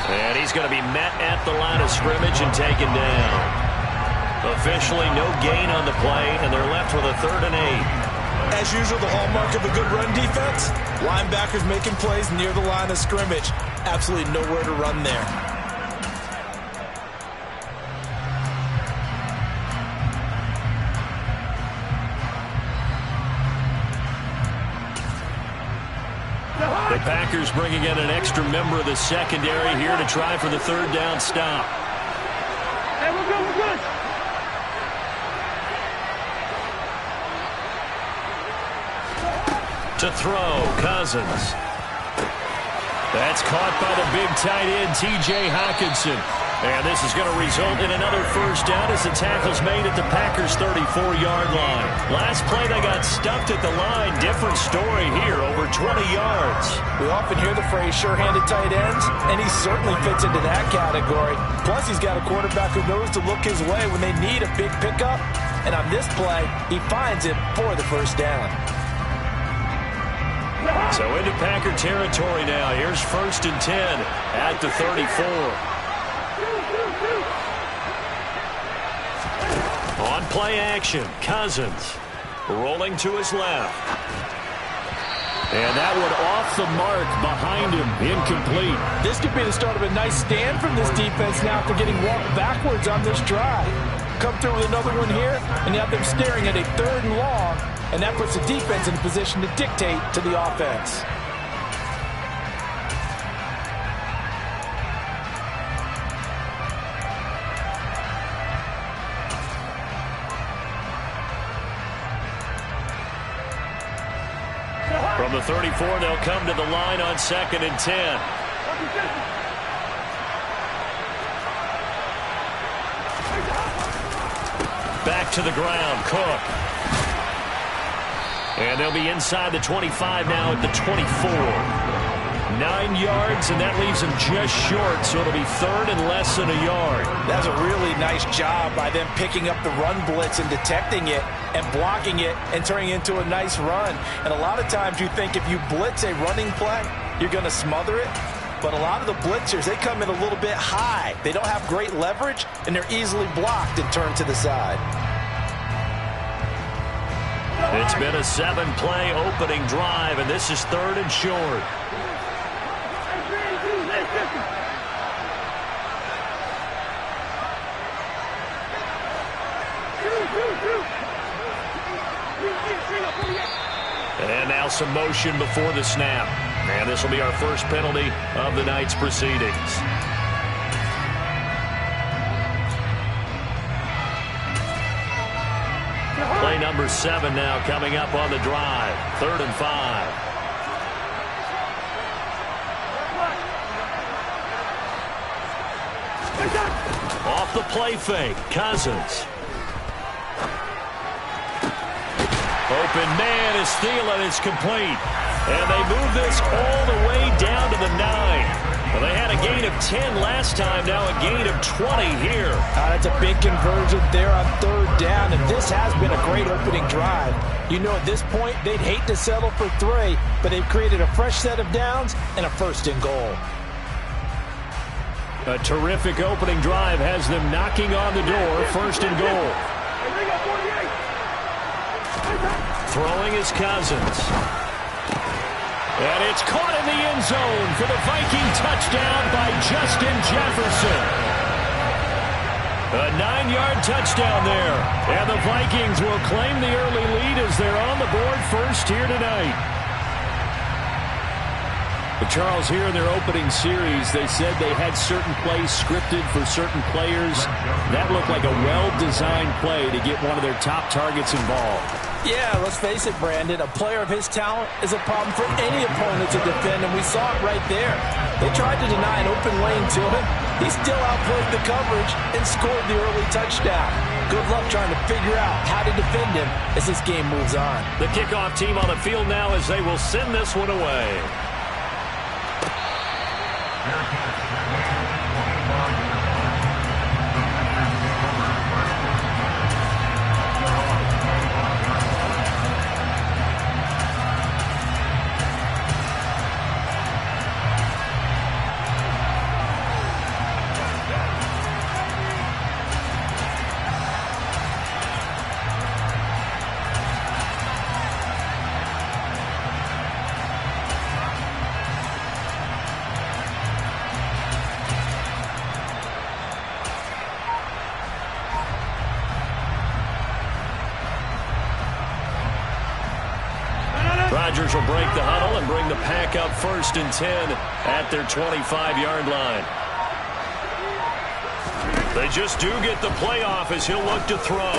And he's going to be met at the line of scrimmage and taken down. Officially no gain on the play, and they're left with a 3rd and 8. As usual, the hallmark of a good run defense, linebackers making plays near the line of scrimmage. Absolutely nowhere to run there. The Packers bringing in an extra member of the secondary here to try for the 3rd down stop. Hey, we're good, we're good. To throw, Cousins. That's caught by the big tight end, T.J. Hockenson. And this is going to result in another first down as the tackle's made at the Packers' 34-yard line. Last play, they got stuffed at the line. Different story here, over 20 yards. We often hear the phrase sure-handed tight ends, and he certainly fits into that category. Plus, he's got a quarterback who knows to look his way when they need a big pickup. And on this play, he finds it for the first down. So into Packer territory now. Here's 1st and 10 at the 34. On play action, Cousins rolling to his left. And that one off the mark behind him, incomplete. This could be the start of a nice stand from this defense now after getting walked backwards on this drive. Come through with another one here, and you have them staring at a 3rd and long, and that puts the defense in a position to dictate to the offense. From the 34, they'll come to the line on 2nd and 10. Back to the ground, Cook. And they'll be inside the 25 now at the 24. 9 yards, and that leaves him just short, so it'll be third and less than a yard. That's a really nice job by them picking up the run blitz and detecting it and blocking it and turning it into a nice run. And a lot of times you think if you blitz a running play, you're going to smother it. But a lot of the blitzers, they come in a little bit high. They don't have great leverage, and they're easily blocked and turned to the side. It's been a 7-play opening drive, and this is third and short. And now some motion before the snap. And this will be our first penalty of the night's proceedings. Play number 7 now coming up on the drive. 3rd and 5. Off the play fake, Cousins. Open man is Thielen. It's complete. And they move this all the way down to the 9. Well, they had a gain of 10 last time, now a gain of 20 here. That's a big conversion there on 3rd down, and this has been a great opening drive. You know, at this point, they'd hate to settle for 3, but they've created a fresh set of downs and a 1st and goal. A terrific opening drive has them knocking on the door. 1st and goal. Throwing is Cousins. And it's caught in the end zone for the Viking touchdown by Justin Jefferson. A 9-yard touchdown there. And the Vikings will claim the early lead as they're on the board first here tonight. But Charles, here in their opening series, they said they had certain plays scripted for certain players. That looked like a well-designed play to get one of their top targets involved. Yeah, let's face it, Brandon. A player of his talent is a problem for any opponent to defend, and we saw it right there. They tried to deny an open lane to him. He still outplayed the coverage and scored the early touchdown. Good luck trying to figure out how to defend him as this game moves on. The kickoff team on the field now as they will send this one away. Rodgers will break the huddle and bring the pack up 1st and 10 at their 25-yard line. They just do get the playoff as he'll look to throw.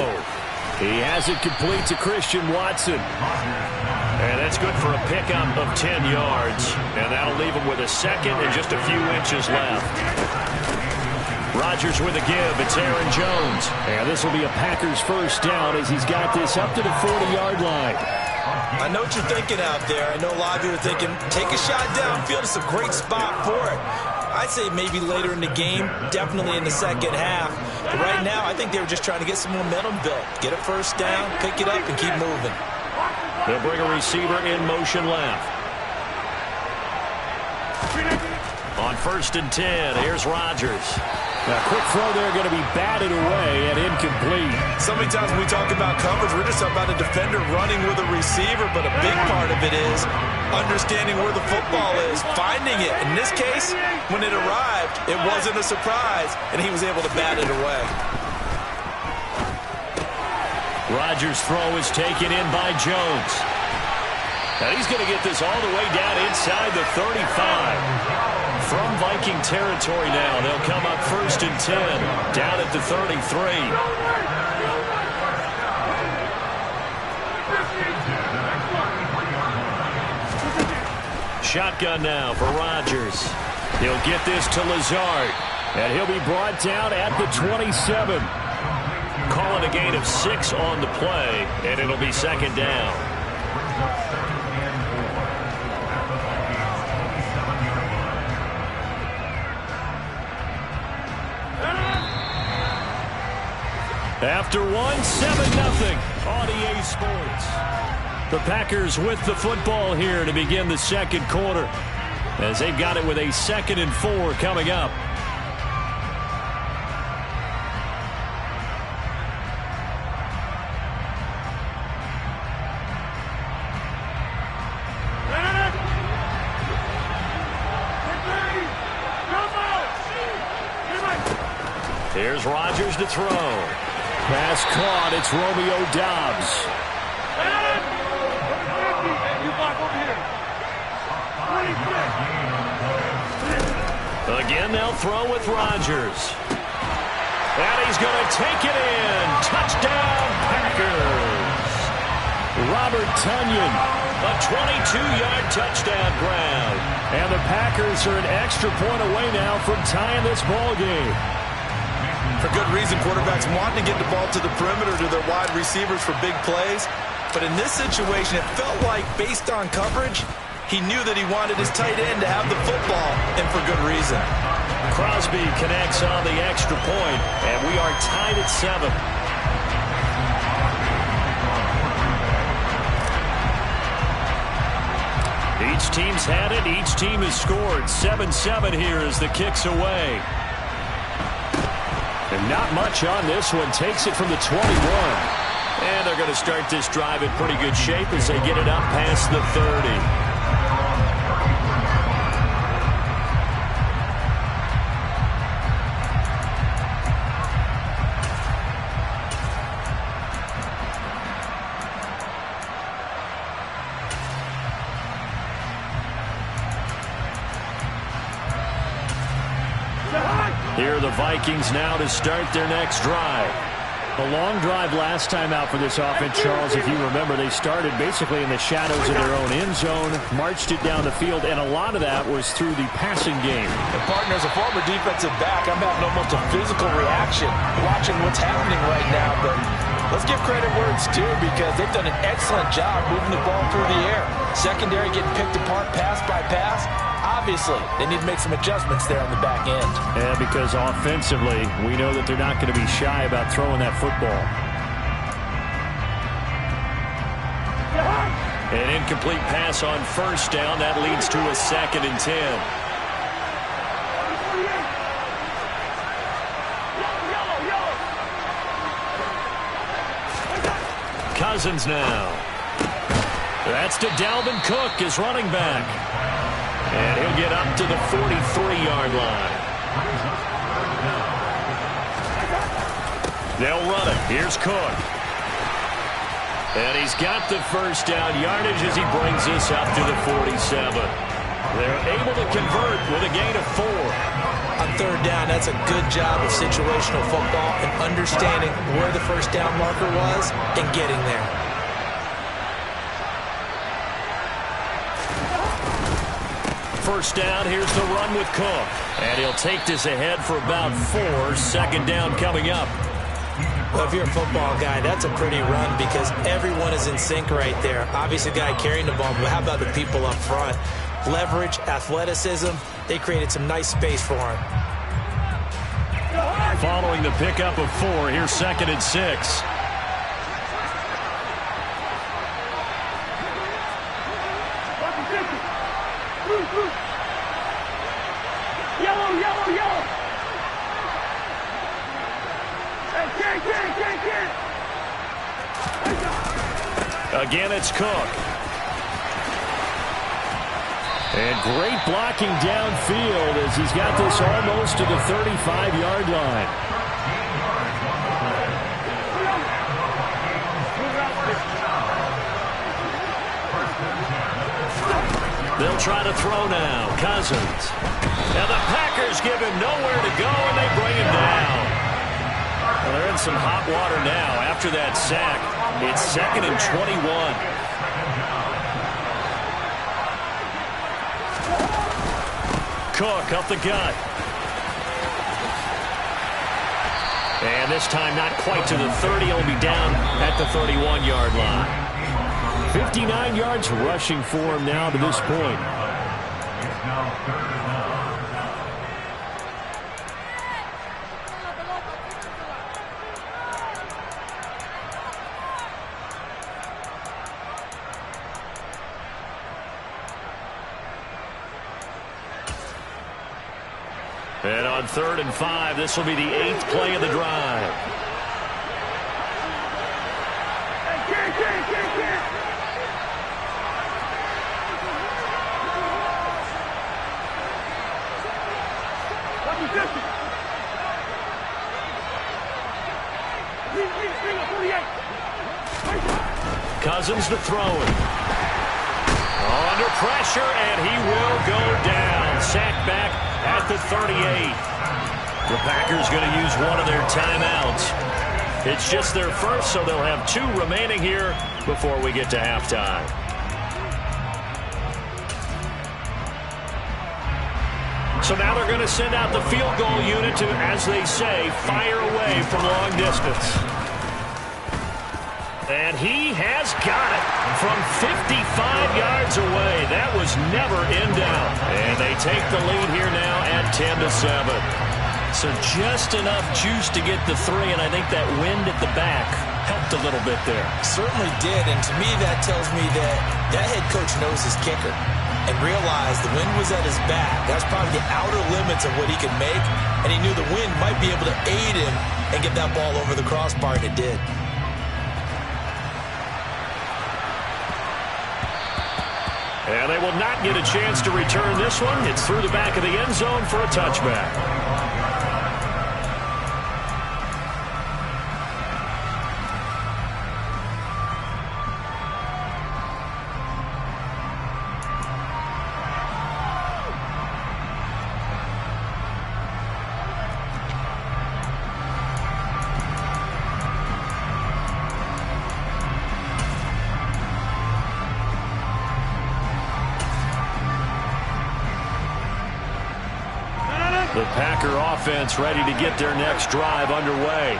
He has it complete to Christian Watson. And that's good for a pickup of 10 yards. And that'll leave him with a 2nd and just a few inches left. Rodgers with a give. It's Aaron Jones. And this will be a Packers 1st down as he's got this up to the 40-yard line. I know what you're thinking out there. I know a lot of you are thinking, take a shot downfield. It's a great spot for it. I'd say maybe later in the game, definitely in the 2nd half. But right now, I think they were just trying to get some momentum built. Get a 1st down, pick it up, and keep moving. They'll bring a receiver in motion left. On 1st and 10, here's Rodgers. A quick throw there going to be batted away and incomplete. So many times when we talk about coverage, we're just talking about a defender running with a receiver, but a big part of it is understanding where the football is, finding it. In this case, when it arrived, it wasn't a surprise, and he was able to bat it away. Rodgers' throw is taken in by Jones. And he's going to get this all the way down inside the 35. From Viking territory now, they'll come up 1st and 10, down at the 33. Shotgun now for Rodgers. He'll get this to Lazard, and he'll be brought down at the 27. Calling a gain of 6 on the play, and it'll be 2nd down. After 1, 7-0 on EA Sports. The Packers with the football here to begin the second quarter, as they've got it with a 2nd and 4 coming up. Here's Rodgers to throw. Pass caught. It's Romeo Doubs. Again, they'll throw with Rodgers. And he's going to take it in. Touchdown, Packers. Robert Tonyan, a 22-yard touchdown grab. And the Packers are an extra point away now from tying this ball game. For good reason, quarterbacks want to get the ball to the perimeter to their wide receivers for big plays. But in this situation, it felt like, based on coverage, he knew that he wanted his tight end to have the football, and for good reason. Crosby connects on the extra point, and we are tied at 7. Each team's had it. Each team has scored. 7-7 here as the kick's away. And not much on this one. Takes it from the 21. And they're going to start this drive in pretty good shape as they get it up past the 30. Here are the Vikings now to start their next drive. A long drive last time out for this offense, Charles. If you remember, they started basically in the shadows of their own end zone, marched it down the field, and a lot of that was through the passing game. And partner, as a former defensive back, I'm having almost a physical reaction watching what's happening right now. But let's give credit where it's due, because they've done an excellent job moving the ball through the air. Secondary getting picked apart pass by pass. Obviously, they need to make some adjustments there on the back end. Yeah, because offensively, we know that they're not going to be shy about throwing that football. An incomplete pass on first down. That leads to a 2nd and 10. Cousins now. That's to Dalvin Cook, his running back. And he'll get up to the 43-yard line. They'll run it. Here's Cook. And he's got the first down yardage as he brings this up to the 47. They're able to convert with a gain of 4. On third down, that's a good job of situational football and understanding where the first down marker was and getting there. First down, here's the run with Cook. And he'll take this ahead for about 4. 2nd down coming up. Well, if you're a football guy, that's a pretty run because everyone is in sync right there. Obviously, the guy carrying the ball, but how about the people up front? Leverage, athleticism, they created some nice space for him. Following the pickup of 4, here's 2nd and 6. Yellow, yellow, yellow. Hey, Again, it's Cook. And great blocking downfield as he's got this almost to the 35-yard line. They'll try to throw now. Cousins. Now the Packers give him nowhere to go, and they bring him down. Well, they're in some hot water now after that sack. It's 2nd and 21. Cook up the gut. And this time not quite to the 30. He'll be down at the 31-yard line. 59 yards rushing for him now to this point. And on 3rd and 5, this will be the 8th play of the drive. Cousins to throw it. Under pressure, and he will go down. Sacked back at the 38. The Packers going to use one of their timeouts. It's just their first, so they'll have 2 remaining here before we get to halftime. So now they're going to send out the field goal unit to, as they say, fire away from long distance. And he has got it from 55 yards away. That was never in doubt. And they take the lead here now at 10-7. So just enough juice to get the 3, and I think that wind at the back helped a little bit there. Certainly did, and to me that tells me that that head coach knows his kicker and realized the wind was at his back. That's probably the outer limits of what he could make, and he knew the wind might be able to aid him and get that ball over the crossbar, and it did. And they will not get a chance to return this one. It's through the back of the end zone for a touchback. The Packer offense ready to get their next drive underway.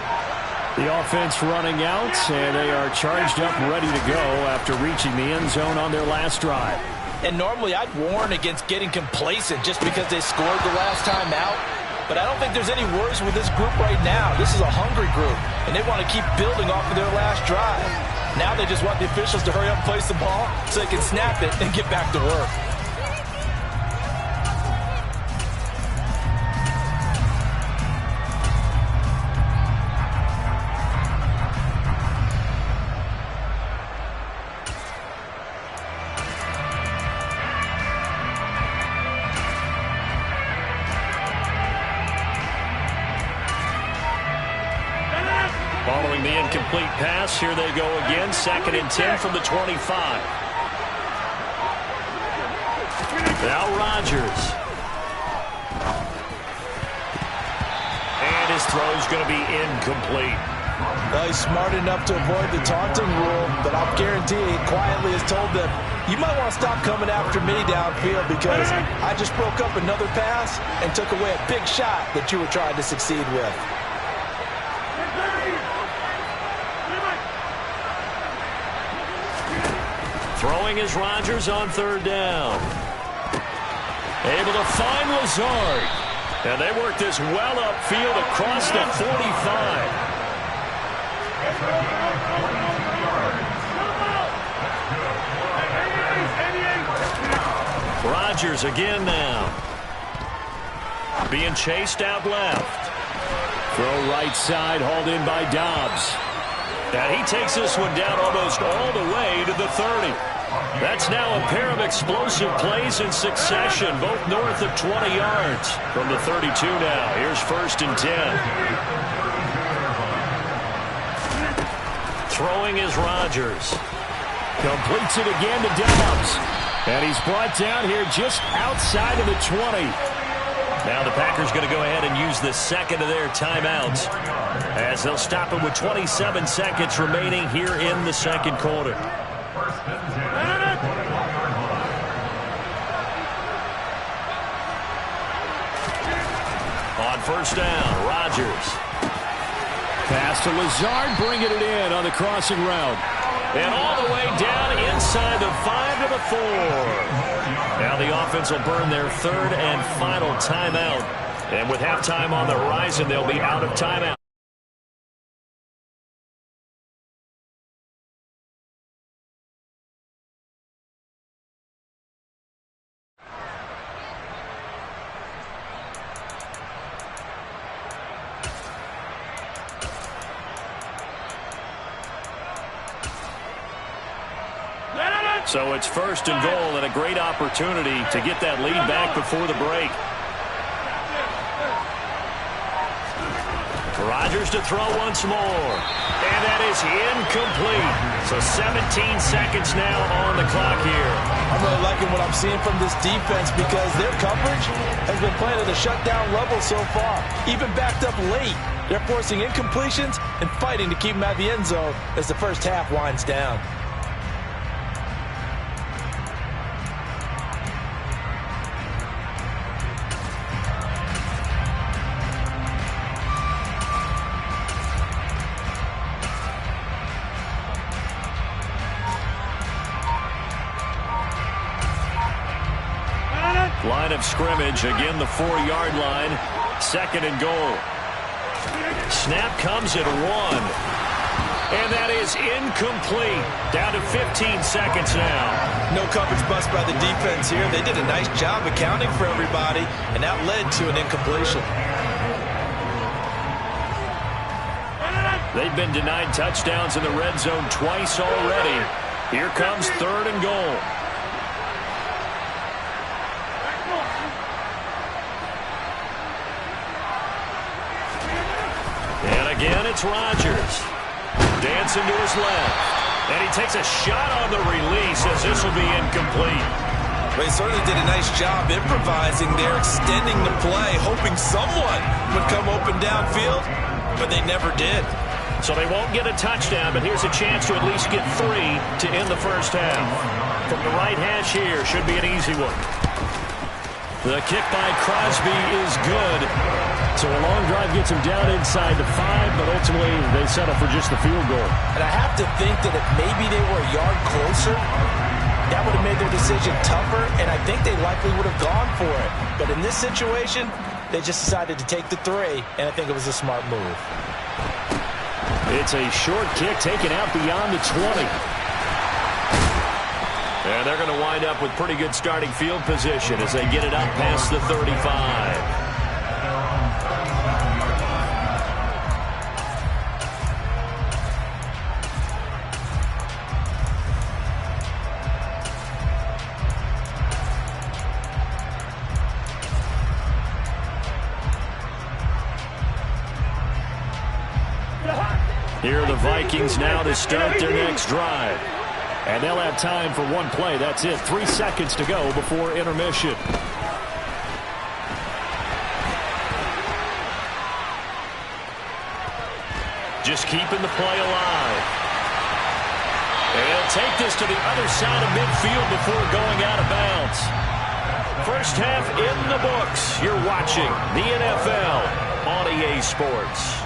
The offense running out, and they are charged up, ready to go after reaching the end zone on their last drive. And normally I'd warn against getting complacent just because they scored the last time out. But I don't think there's any worries with this group right now. This is a hungry group, and they want to keep building off of their last drive. Now they just want the officials to hurry up and place the ball so they can snap it and get back to work. Following the incomplete pass, here they go again. 2nd and 10 from the 25. Now Rodgers. And his throw's going to be incomplete. Well, he's smart enough to avoid the taunting rule, but I'll guarantee he quietly has told them, you might want to stop coming after me downfield because I just broke up another pass and took away a big shot that you were trying to succeed with. Throwing is Rodgers on 3rd down. Able to find Lazard. And they work this well upfield across the 45. Rodgers again now. Being chased out left. Throw right side, hauled in by Dobbs. And he takes this one down almost all the way to the 30. That's now a pair of explosive plays in succession, both north of 20 yards. From the 32 now, here's 1st and 10. Throwing is Rodgers. Completes it again to Dobbs. And he's brought down here just outside of the 20. Now the Packers going to go ahead and use the 2nd of their timeouts as they'll stop it with 27 seconds remaining here in the 2nd quarter. On 1st down, Rodgers. Pass to Lazard, bringing it in on the crossing route. And all the way down inside the 5 to the 4. Now the offense will burn their 3rd and final timeout. And with halftime on the horizon, they'll be out of timeout. So it's 1st and goal and a great opportunity to get that lead back before the break. Rodgers to throw once more. And that is incomplete. So 17 seconds now on the clock here. I'm really liking what I'm seeing from this defense because their coverage has been playing at a shutdown level so far. Even backed up late. They're forcing incompletions and fighting to keep them out of the end zone as the first half winds down. Line of scrimmage, again the 4-yard line, 2nd and goal. Snap comes at 1. And that is incomplete. Down to 15 seconds now. No coverage bust by the defense here. They did a nice job accounting for everybody, and that led to an incompletion. They've been denied touchdowns in the red zone twice already. Here comes 3rd and goal. And again, it's Rodgers. Dancing to his left. And he takes a shot on the release as this will be incomplete. They certainly did a nice job improvising there, extending the play, hoping someone would come open downfield, but they never did. So they won't get a touchdown, but here's a chance to at least get 3 to end the first half. From the right hash here, should be an easy one. The kick by Crosby is good. So a long drive gets him down inside the 5, but ultimately they settle for just the field goal. And I have to think that if maybe they were a yard closer, that would have made their decision tougher, and I think they likely would have gone for it. But in this situation, they just decided to take the 3, and I think it was a smart move. It's a short kick taken out beyond the 20. And they're going to wind up with pretty good starting field position as they get it up past the 35. Here are the Vikings now to start their next drive. And they'll have time for one play. That's it. 3 seconds to go before intermission. Just keeping the play alive. And they'll take this to the other side of midfield before going out of bounds. First half in the books. You're watching the NFL on EA Sports.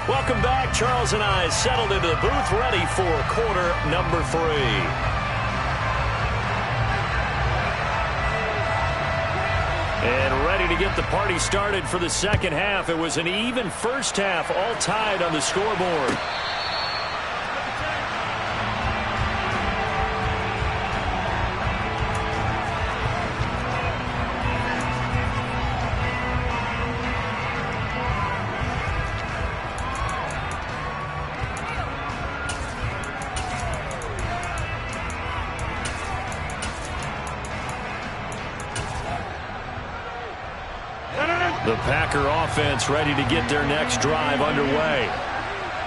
Welcome back. Charles and I settled into the booth, ready for quarter number 3. And ready to get the party started for the second half. It was an even first half, all tied on the scoreboard. The Packer offense ready to get their next drive underway.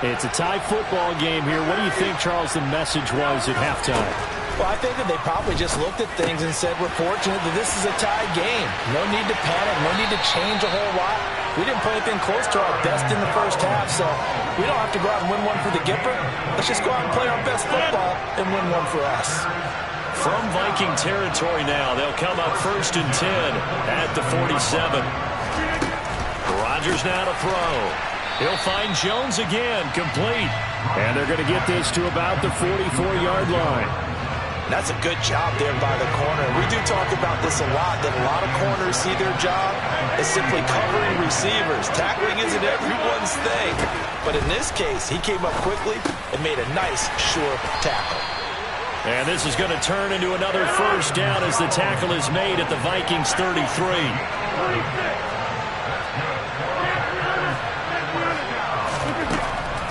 It's a tie football game here. What do you think, Charles, the message was at halftime? Well, I think that they probably just looked at things and said, we're fortunate that this is a tie game. No need to panic. No need to change a whole lot. We didn't play anything close to our best in the first half, so we don't have to go out and win one for the Gipper. Let's just go out and play our best football and win one for us. From Viking territory now, they'll come up 1st and 10 at the 47. Rodgers now to throw. He'll find Jones again, complete. And they're going to get this to about the 44-yard line. That's a good job there by the corner. We do talk about this a lot, that a lot of corners see their job as simply covering receivers. Tackling isn't everyone's thing. But in this case, he came up quickly and made a nice, sure tackle. And this is going to turn into another first down as the tackle is made at the Vikings 33.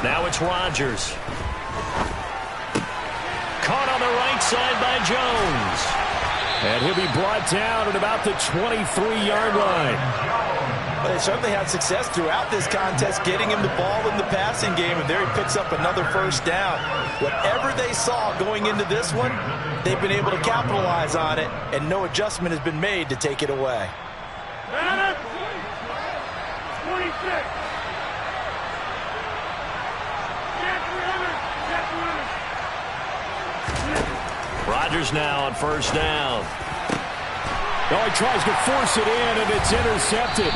Now it's Rodgers. Caught on the right side by Jones. And he'll be brought down at about the 23-yard line. Well, they certainly had success throughout this contest getting him the ball in the passing game, and there he picks up another first down. Whatever they saw going into this one, they've been able to capitalize on it, and no adjustment has been made to take it away. 26. Rodgers now on first down. Oh, he tries to force it in, and it's intercepted.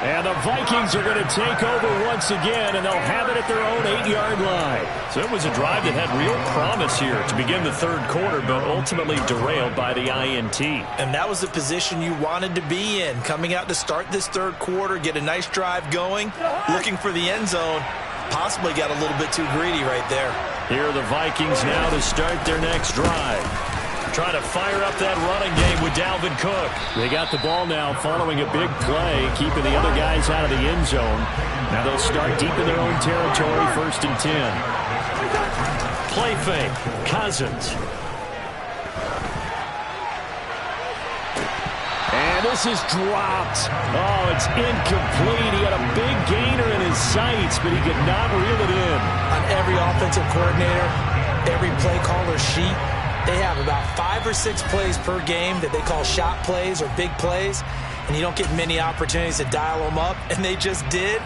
And the Vikings are going to take over once again, and they'll have it at their own 8-yard line. So it was a drive that had real promise here to begin the third quarter, but ultimately derailed by the INT. And that was the position you wanted to be in, coming out to start this third quarter, get a nice drive going, looking for the end zone. Possibly got a little bit too greedy right there. Here are the Vikings now to start their next drive. Trying to fire up that running game with Dalvin Cook. They got the ball now following a big play, keeping the other guys out of the end zone. Now they'll start deep in their own territory, 1st and 10. Play fake, Cousins. And this is dropped. Oh, it's incomplete. He had a big gainer in his sights, but he could not reel it in. On every offensive coordinator, every play caller sheet, they have about 5 or 6 plays per game that they call shot plays or big plays, and you don't get many opportunities to dial them up, and they just did,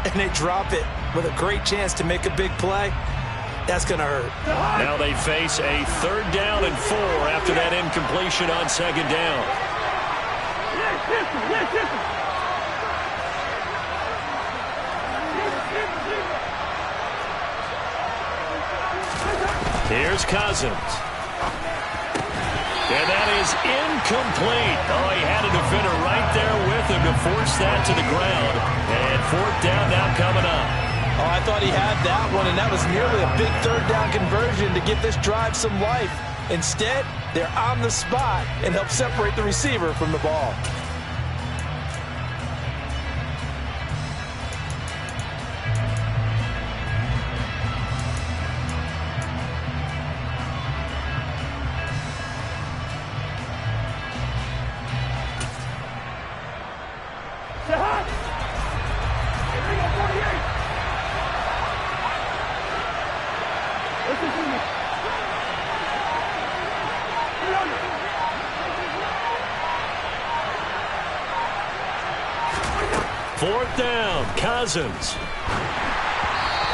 and they drop it with a great chance to make a big play. That's going to hurt. Now they face a 3rd down and 4 after that incompletion on 2nd down. Here's Cousins. And that is incomplete. Oh, he had a defender right there with him to force that to the ground. And 4th down now coming up. Oh, I thought he had that one, and that was nearly a big 3rd down conversion to give this drive some life. Instead, they're on the spot and help separate the receiver from the ball. Fourth down, Cousins.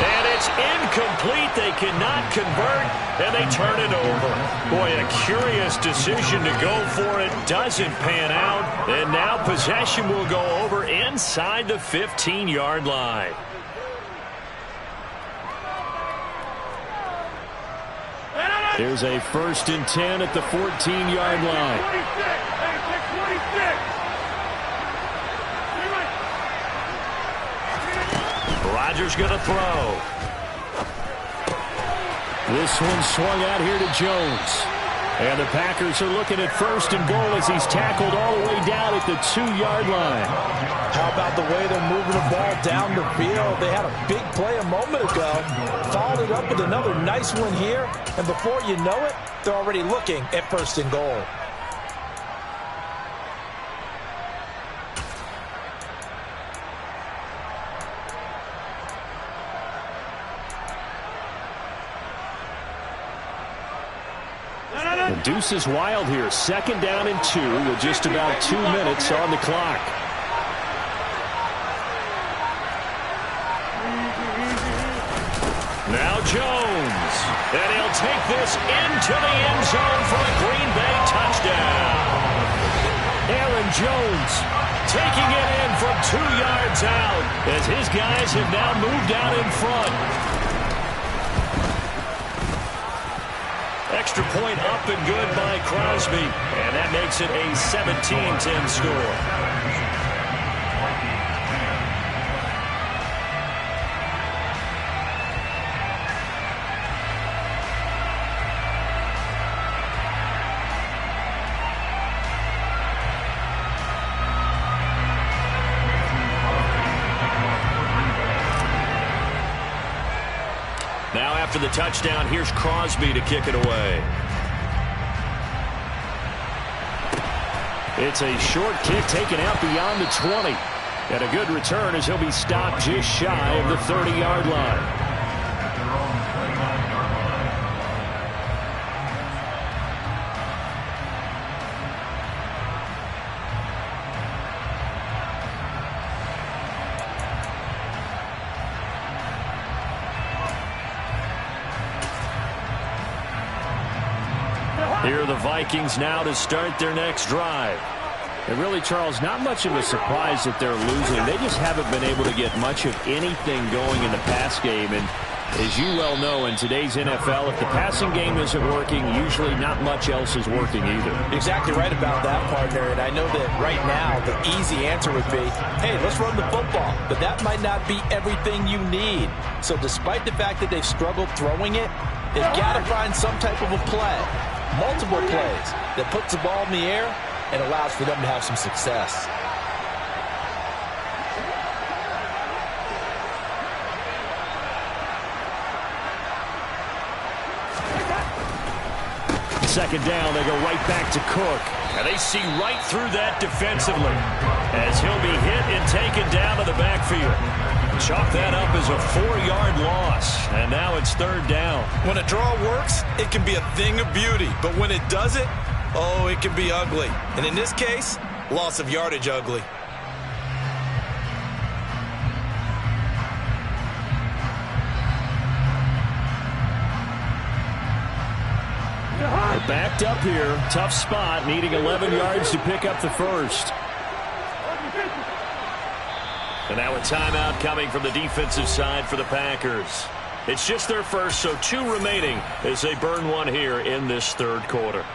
And it's incomplete. They cannot convert, and they turn it over. Boy, a curious decision to go for it. Doesn't pan out, and now possession will go over inside the 15-yard line. Here's a 1st and 10 at the 14-yard line. Rodgers going to throw. This one swung out here to Jones. And the Packers are looking at 1st and goal as he's tackled all the way down at the 2-yard line. How about the way they're moving the ball down the field? They had a big play a moment ago. Followed it up with another nice one here. And before you know it, they're already looking at 1st and goal. The deuce is wild here. 2nd down and 2 with just about 2 minutes on the clock. Now Jones. And he'll take this into the end zone for a Green Bay touchdown. Aaron Jones taking it in from 2 yards out as his guys have now moved out in front. Extra point up and good by Crosby. And that makes it a 17-10 score. after the touchdown, here's Crosby to kick it away. It's a short kick taken out beyond the 20. And a good return as he'll be stopped just shy of the 30-yard line. Here are the Vikings now to start their next drive. And really, Charles, not much of a surprise that they're losing. They just haven't been able to get much of anything going in the pass game. And as you well know, in today's NFL, if the passing game isn't working, usually not much else is working either. Exactly right about that, partner. And I know that right now the easy answer would be, hey, let's run the football. But that might not be everything you need. So despite the fact that they've struggled throwing it, they've got to find some type of a play, multiple plays, that puts the ball in the air and allows for them to have some success. Second down, they go right back to Cook. And they see right through that defensively as he'll be hit and taken down to the backfield. Chalk that up as a 4-yard loss, and now it's third down. When a draw works, it can be a thing of beauty, but when it doesn't, oh, it can be ugly. And in this case, loss of yardage ugly. They're backed up here. Tough spot, needing 11 yards to pick up the first. And now a timeout coming from the defensive side for the Packers. It's just their first, so 2 remaining as they burn one here in this third quarter.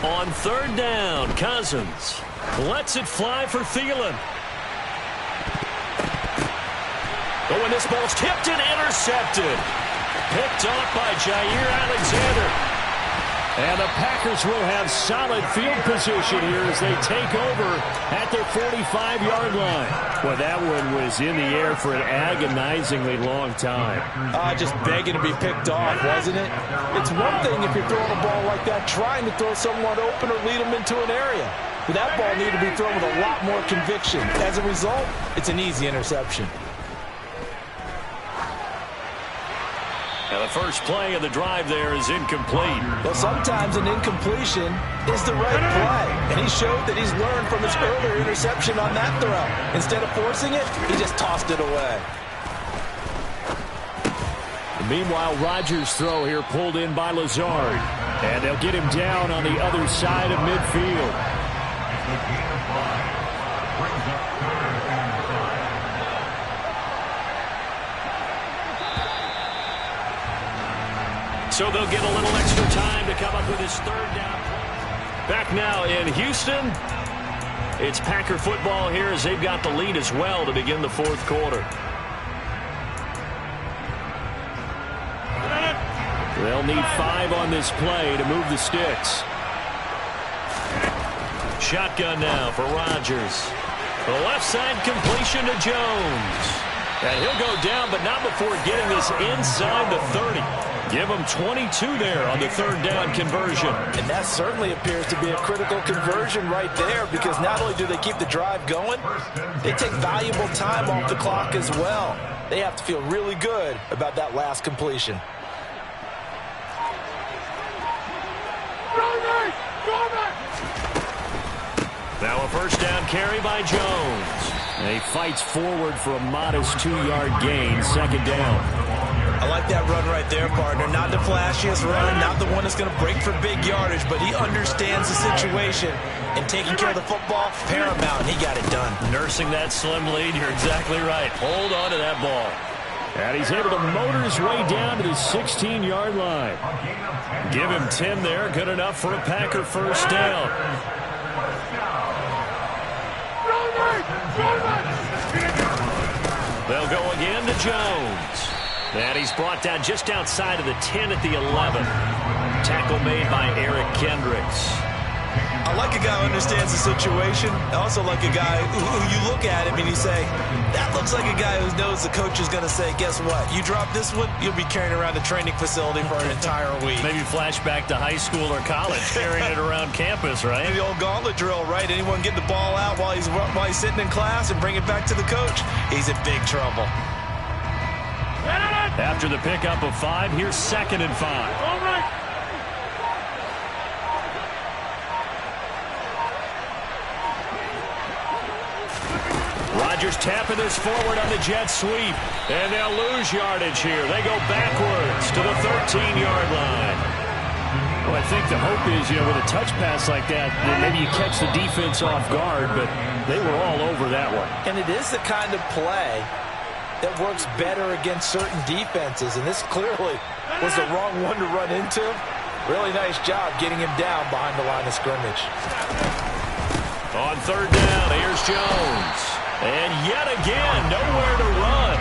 On third down, Cousins lets it fly for Thielen. Oh, and this ball's tipped and intercepted. Picked off by Jair Alexander. And the Packers will have solid field position here as they take over at their 45-yard line. Well, that one was in the air for an agonizingly long time. Just begging to be picked off, wasn't it? It's one thing if you're throwing a ball like that, trying to throw someone open or lead them into an area. But that ball needed to be thrown with a lot more conviction. As a result, it's an easy interception. Now the first play of the drive there is incomplete. Well, sometimes an incompletion is the right play. And he showed that he's learned from his earlier interception on that throw. Instead of forcing it, he just tossed it away. Meanwhile, Rodgers' throw here pulled in by Lazard. And they'll get him down on the other side of midfield. So they'll get a little extra time to come up with his third down. Back now in Houston. It's Packer football here as they've got the lead as well to begin the fourth quarter. They'll need 5 on this play to move the sticks. Shotgun now for Rodgers. The left side completion to Jones. And he'll go down, but not before getting this inside the 30. Give him 22 there on the third down conversion. And that certainly appears to be a critical conversion right there, because not only do they keep the drive going, they take valuable time off the clock as well. They have to feel really good about that last completion. Now a first down carry by Jones. And he fights forward for a modest 2-yard gain, second down. I like that run right there, partner. Not the flashiest run, not the one that's going to break for big yardage, but he understands the situation, and taking care of the football, paramount, and he got it done. Nursing that slim lead, you're exactly right. Hold on to that ball. And he's able to motor his way down to the 16-yard line. Give him 10 there, good enough for a Packer first down. They'll go again to Jones. And he's brought down just outside of the 10 at the 11. Tackle made by Eric Kendricks. I like a guy who understands the situation. I also like a guy who you look at him and you say, that looks like a guy who knows the coach is going to say, guess what? You drop this one, you'll be carrying around the training facility for an entire week. Maybe flashback to high school or college, carrying it around campus, right? The old gauntlet drill, right? Anyone get the ball out while he's sitting in class and bring it back to the coach, he's in big trouble. After the pickup of 5, here's 2nd and 5. All right. Rodgers tapping this forward on the jet sweep. And they'll lose yardage here. They go backwards to the 13-yard line. Well, I think the hope is, with a touch pass like that maybe you catch the defense off guard, but they were all over that one. And it is the kind of play that works better against certain defenses, and this clearly was the wrong one to run into. Really nice job getting him down behind the line of scrimmage. On 3rd down, here's Jones. And yet again, nowhere to run.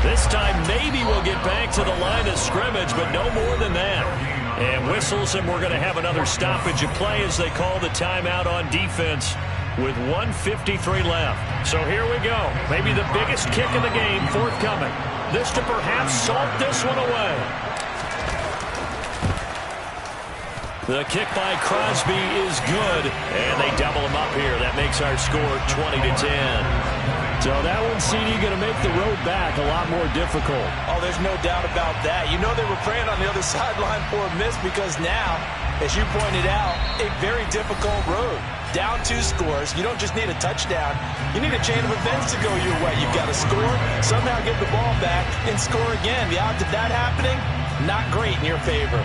This time maybe we'll get back to the line of scrimmage, but no more than that. And whistles, and we're going to have another stoppage of play as they call the timeout on defense with 1:53 left. So here we go. Maybe the biggest kick of the game forthcoming. This to perhaps salt this one away. The kick by Crosby is good, and they double him up here. That makes our score 20-10. So that one, CD, going to make the road back a lot more difficult. Oh, there's no doubt about that. You know they were praying on the other sideline for a miss because now, as you pointed out, a very difficult road. Down 2 scores. You don't just need a touchdown. You need a chain of events to go your way. You've got to score, somehow get the ball back, and score again. The odds of that happening, not great in your favor.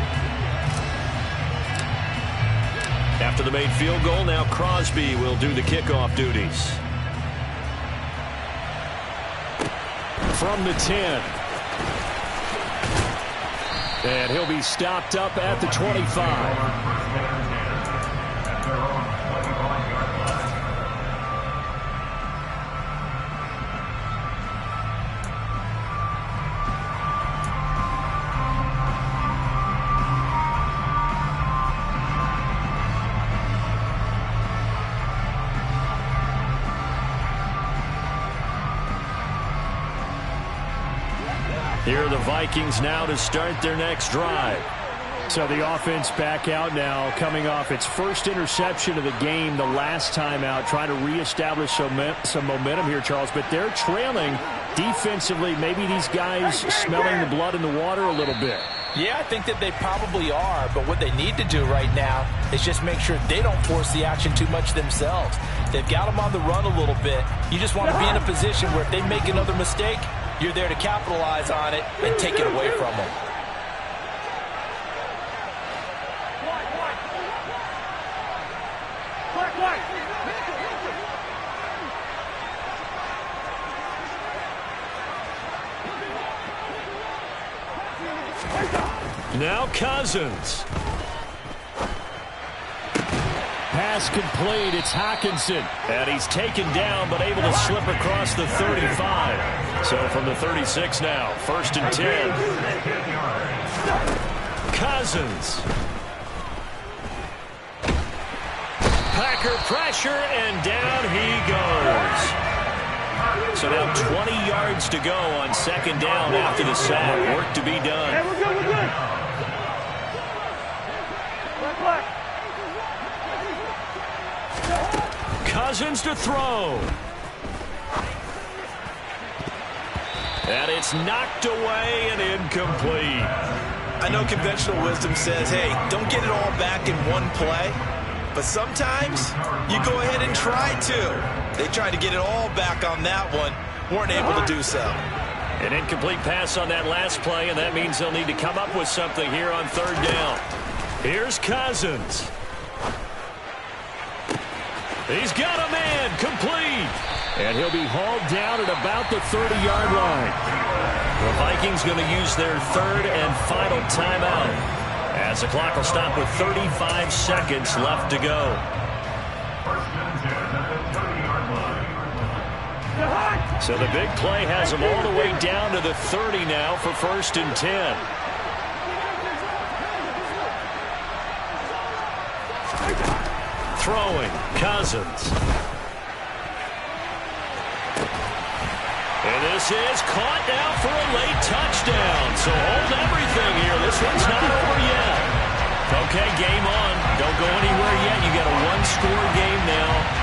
After the made field goal, now Crosby will do the kickoff duties. From the 10. And he'll be stopped up at the 25. Here are the Vikings now to start their next drive. So the offense back out now, coming off its first interception of the game the last time out, trying to reestablish some momentum here, Charles. But they're trailing defensively. Maybe these guys smelling the blood in the water a little bit. Yeah, I think that they probably are, but what they need to do right now is just make sure they don't force the action too much themselves. They've got them on the run a little bit. You just want to be in a position where if they make another mistake, you're there to capitalize on it and take it away from them. Now Cousins. Pass complete. It's Hockenson. And he's taken down, but able to slip across the 35. So from the 36 now, 1st and 10. Cousins. Packer pressure, and down he goes. So now 20 yards to go on 2nd down after the sack. Work to be done. Hey, we're good, we're good. Cousins to throw. And it's knocked away and incomplete. I know conventional wisdom says, hey, don't get it all back in one play. But sometimes you go ahead and try to. They tried to get it all back on that one. Weren't able to do so. An incomplete pass on that last play, and that means they'll need to come up with something here on 3rd down. Here's Cousins. He's got a man, complete. And he'll be hauled down at about the 30-yard line. The Vikings going to use their 3rd and final timeout, as the clock will stop with 35 seconds left to go. Hot! So the big play has them all the way down to the 30 now for 1st and 10. Throwing, Cousins. And this is caught now for a late touchdown. So hold everything here. This one's not over yet. Okay, game on. Don't go anywhere yet. You got a one-score game now.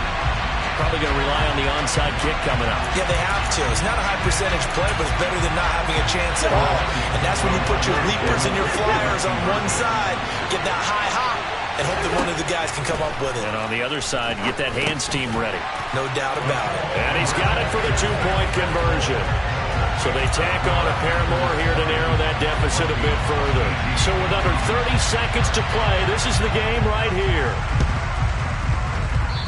Probably going to rely on the onside kick coming up. Yeah, they have to. It's not a high percentage play, but it's better than not having a chance at all. And that's when you put your leapers and your flyers on one side, get that high hop, and hope that one of the guys can come up with it. And on the other side, get that hands team ready. No doubt about it. And he's got it for the two-point conversion. So they tack on a pair more here to narrow that deficit a bit further. So with under 30 seconds to play, this is the game right here.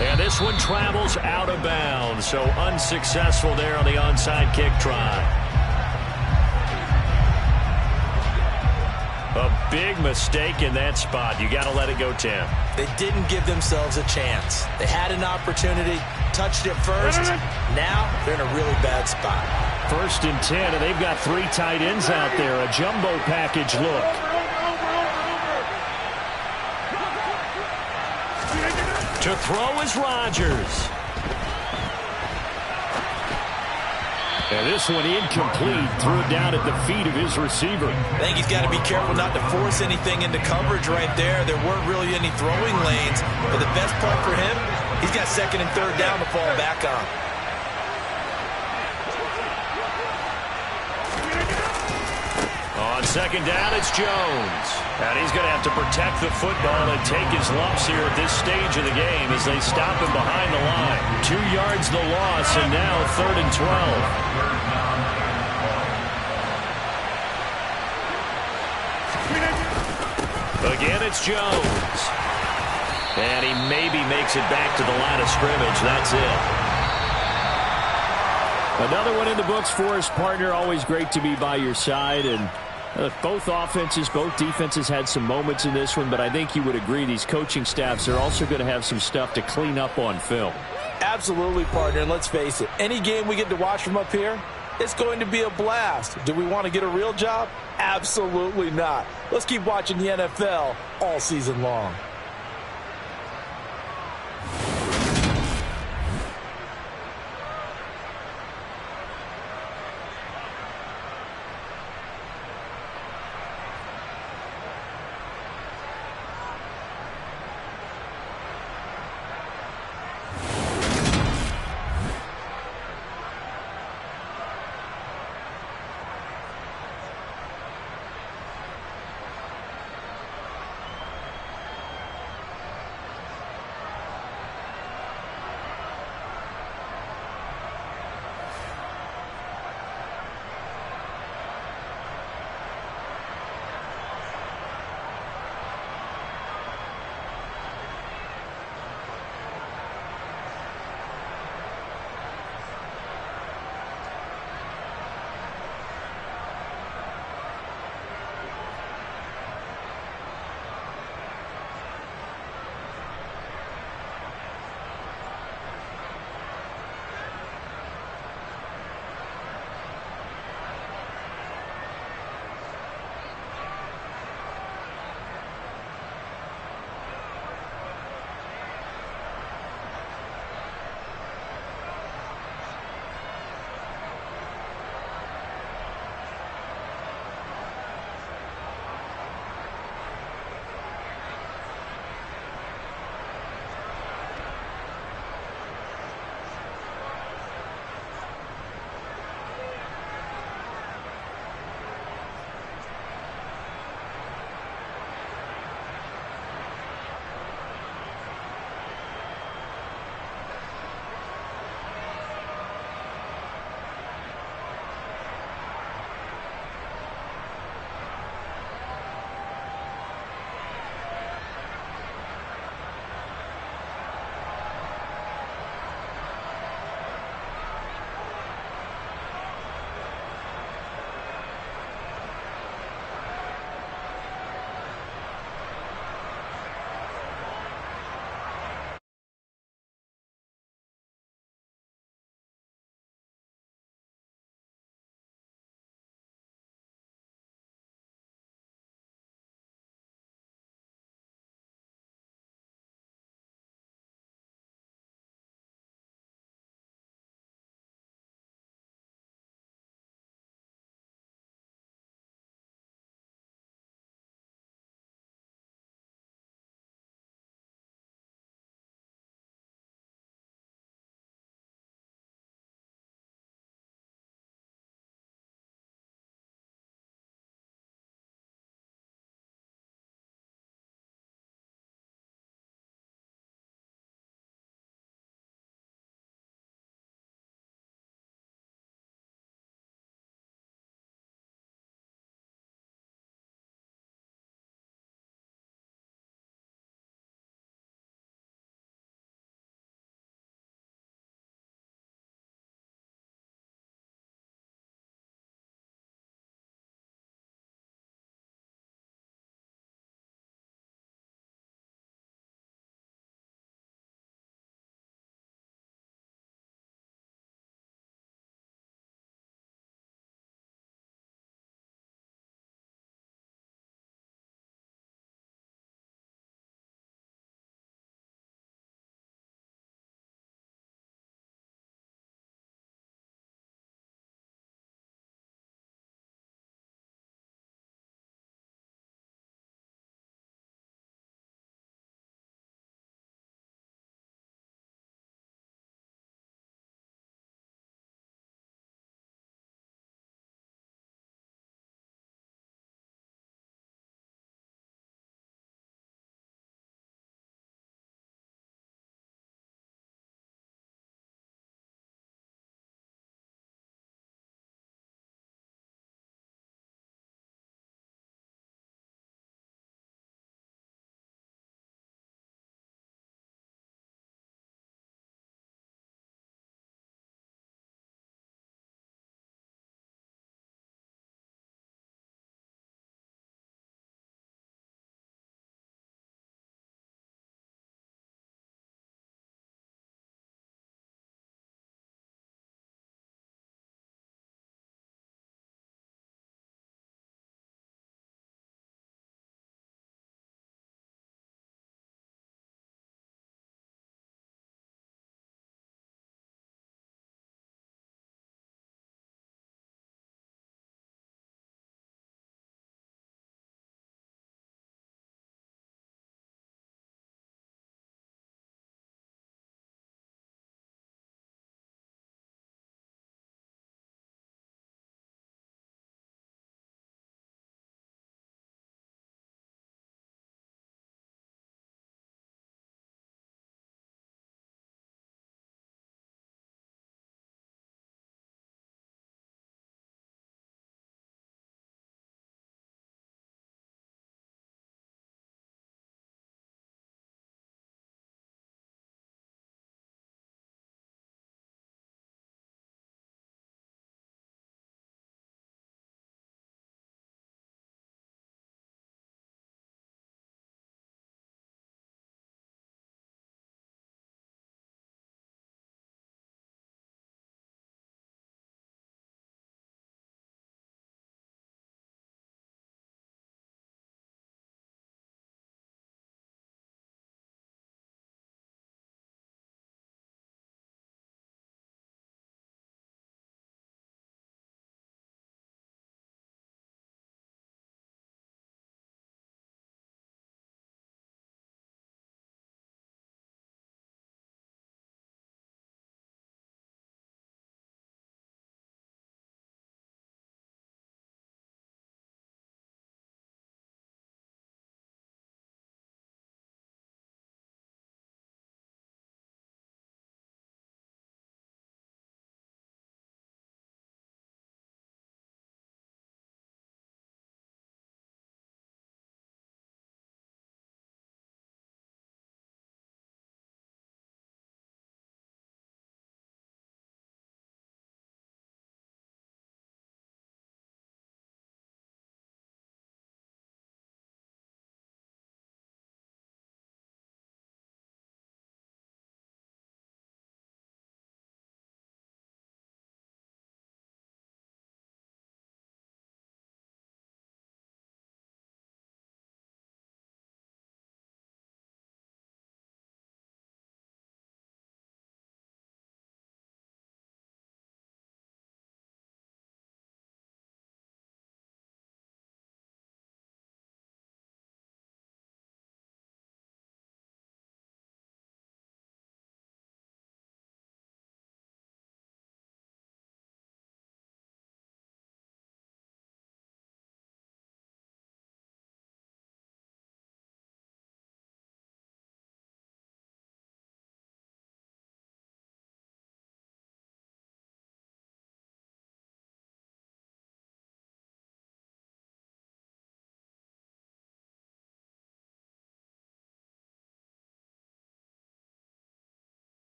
And this one travels out of bounds, so unsuccessful there on the onside kick try. A big mistake in that spot. You got to let it go 10. They didn't give themselves a chance. They had an opportunity, touched it first. Now they're in a really bad spot. 1st and 10, and they've got 3 tight ends out there. A jumbo package look. To throw is Rodgers. And this one incomplete. Threw it down at the feet of his receiver. I think he's got to be careful not to force anything into coverage right there. There weren't really any throwing lanes. But the best part for him, he's got 2nd and 3rd down to fall back on. On 2nd down, it's Jones. And he's going to have to protect the football and take his lumps here at this stage of the game as they stop him behind the line. 2 yards the loss, and now 3rd and 12. Again, it's Jones. And he maybe makes it back to the line of scrimmage. That's it. Another one in the books for his partner. Always great to be by your side. And both offenses, both defenses had some moments in this one, but I think you would agree these coaching staffs are also going to have some stuff to clean up on film. Absolutely, partner. And let's face it, any game we get to watch from up here, it's going to be a blast. Do we want to get a real job? Absolutely not. Let's keep watching the NFL all season long.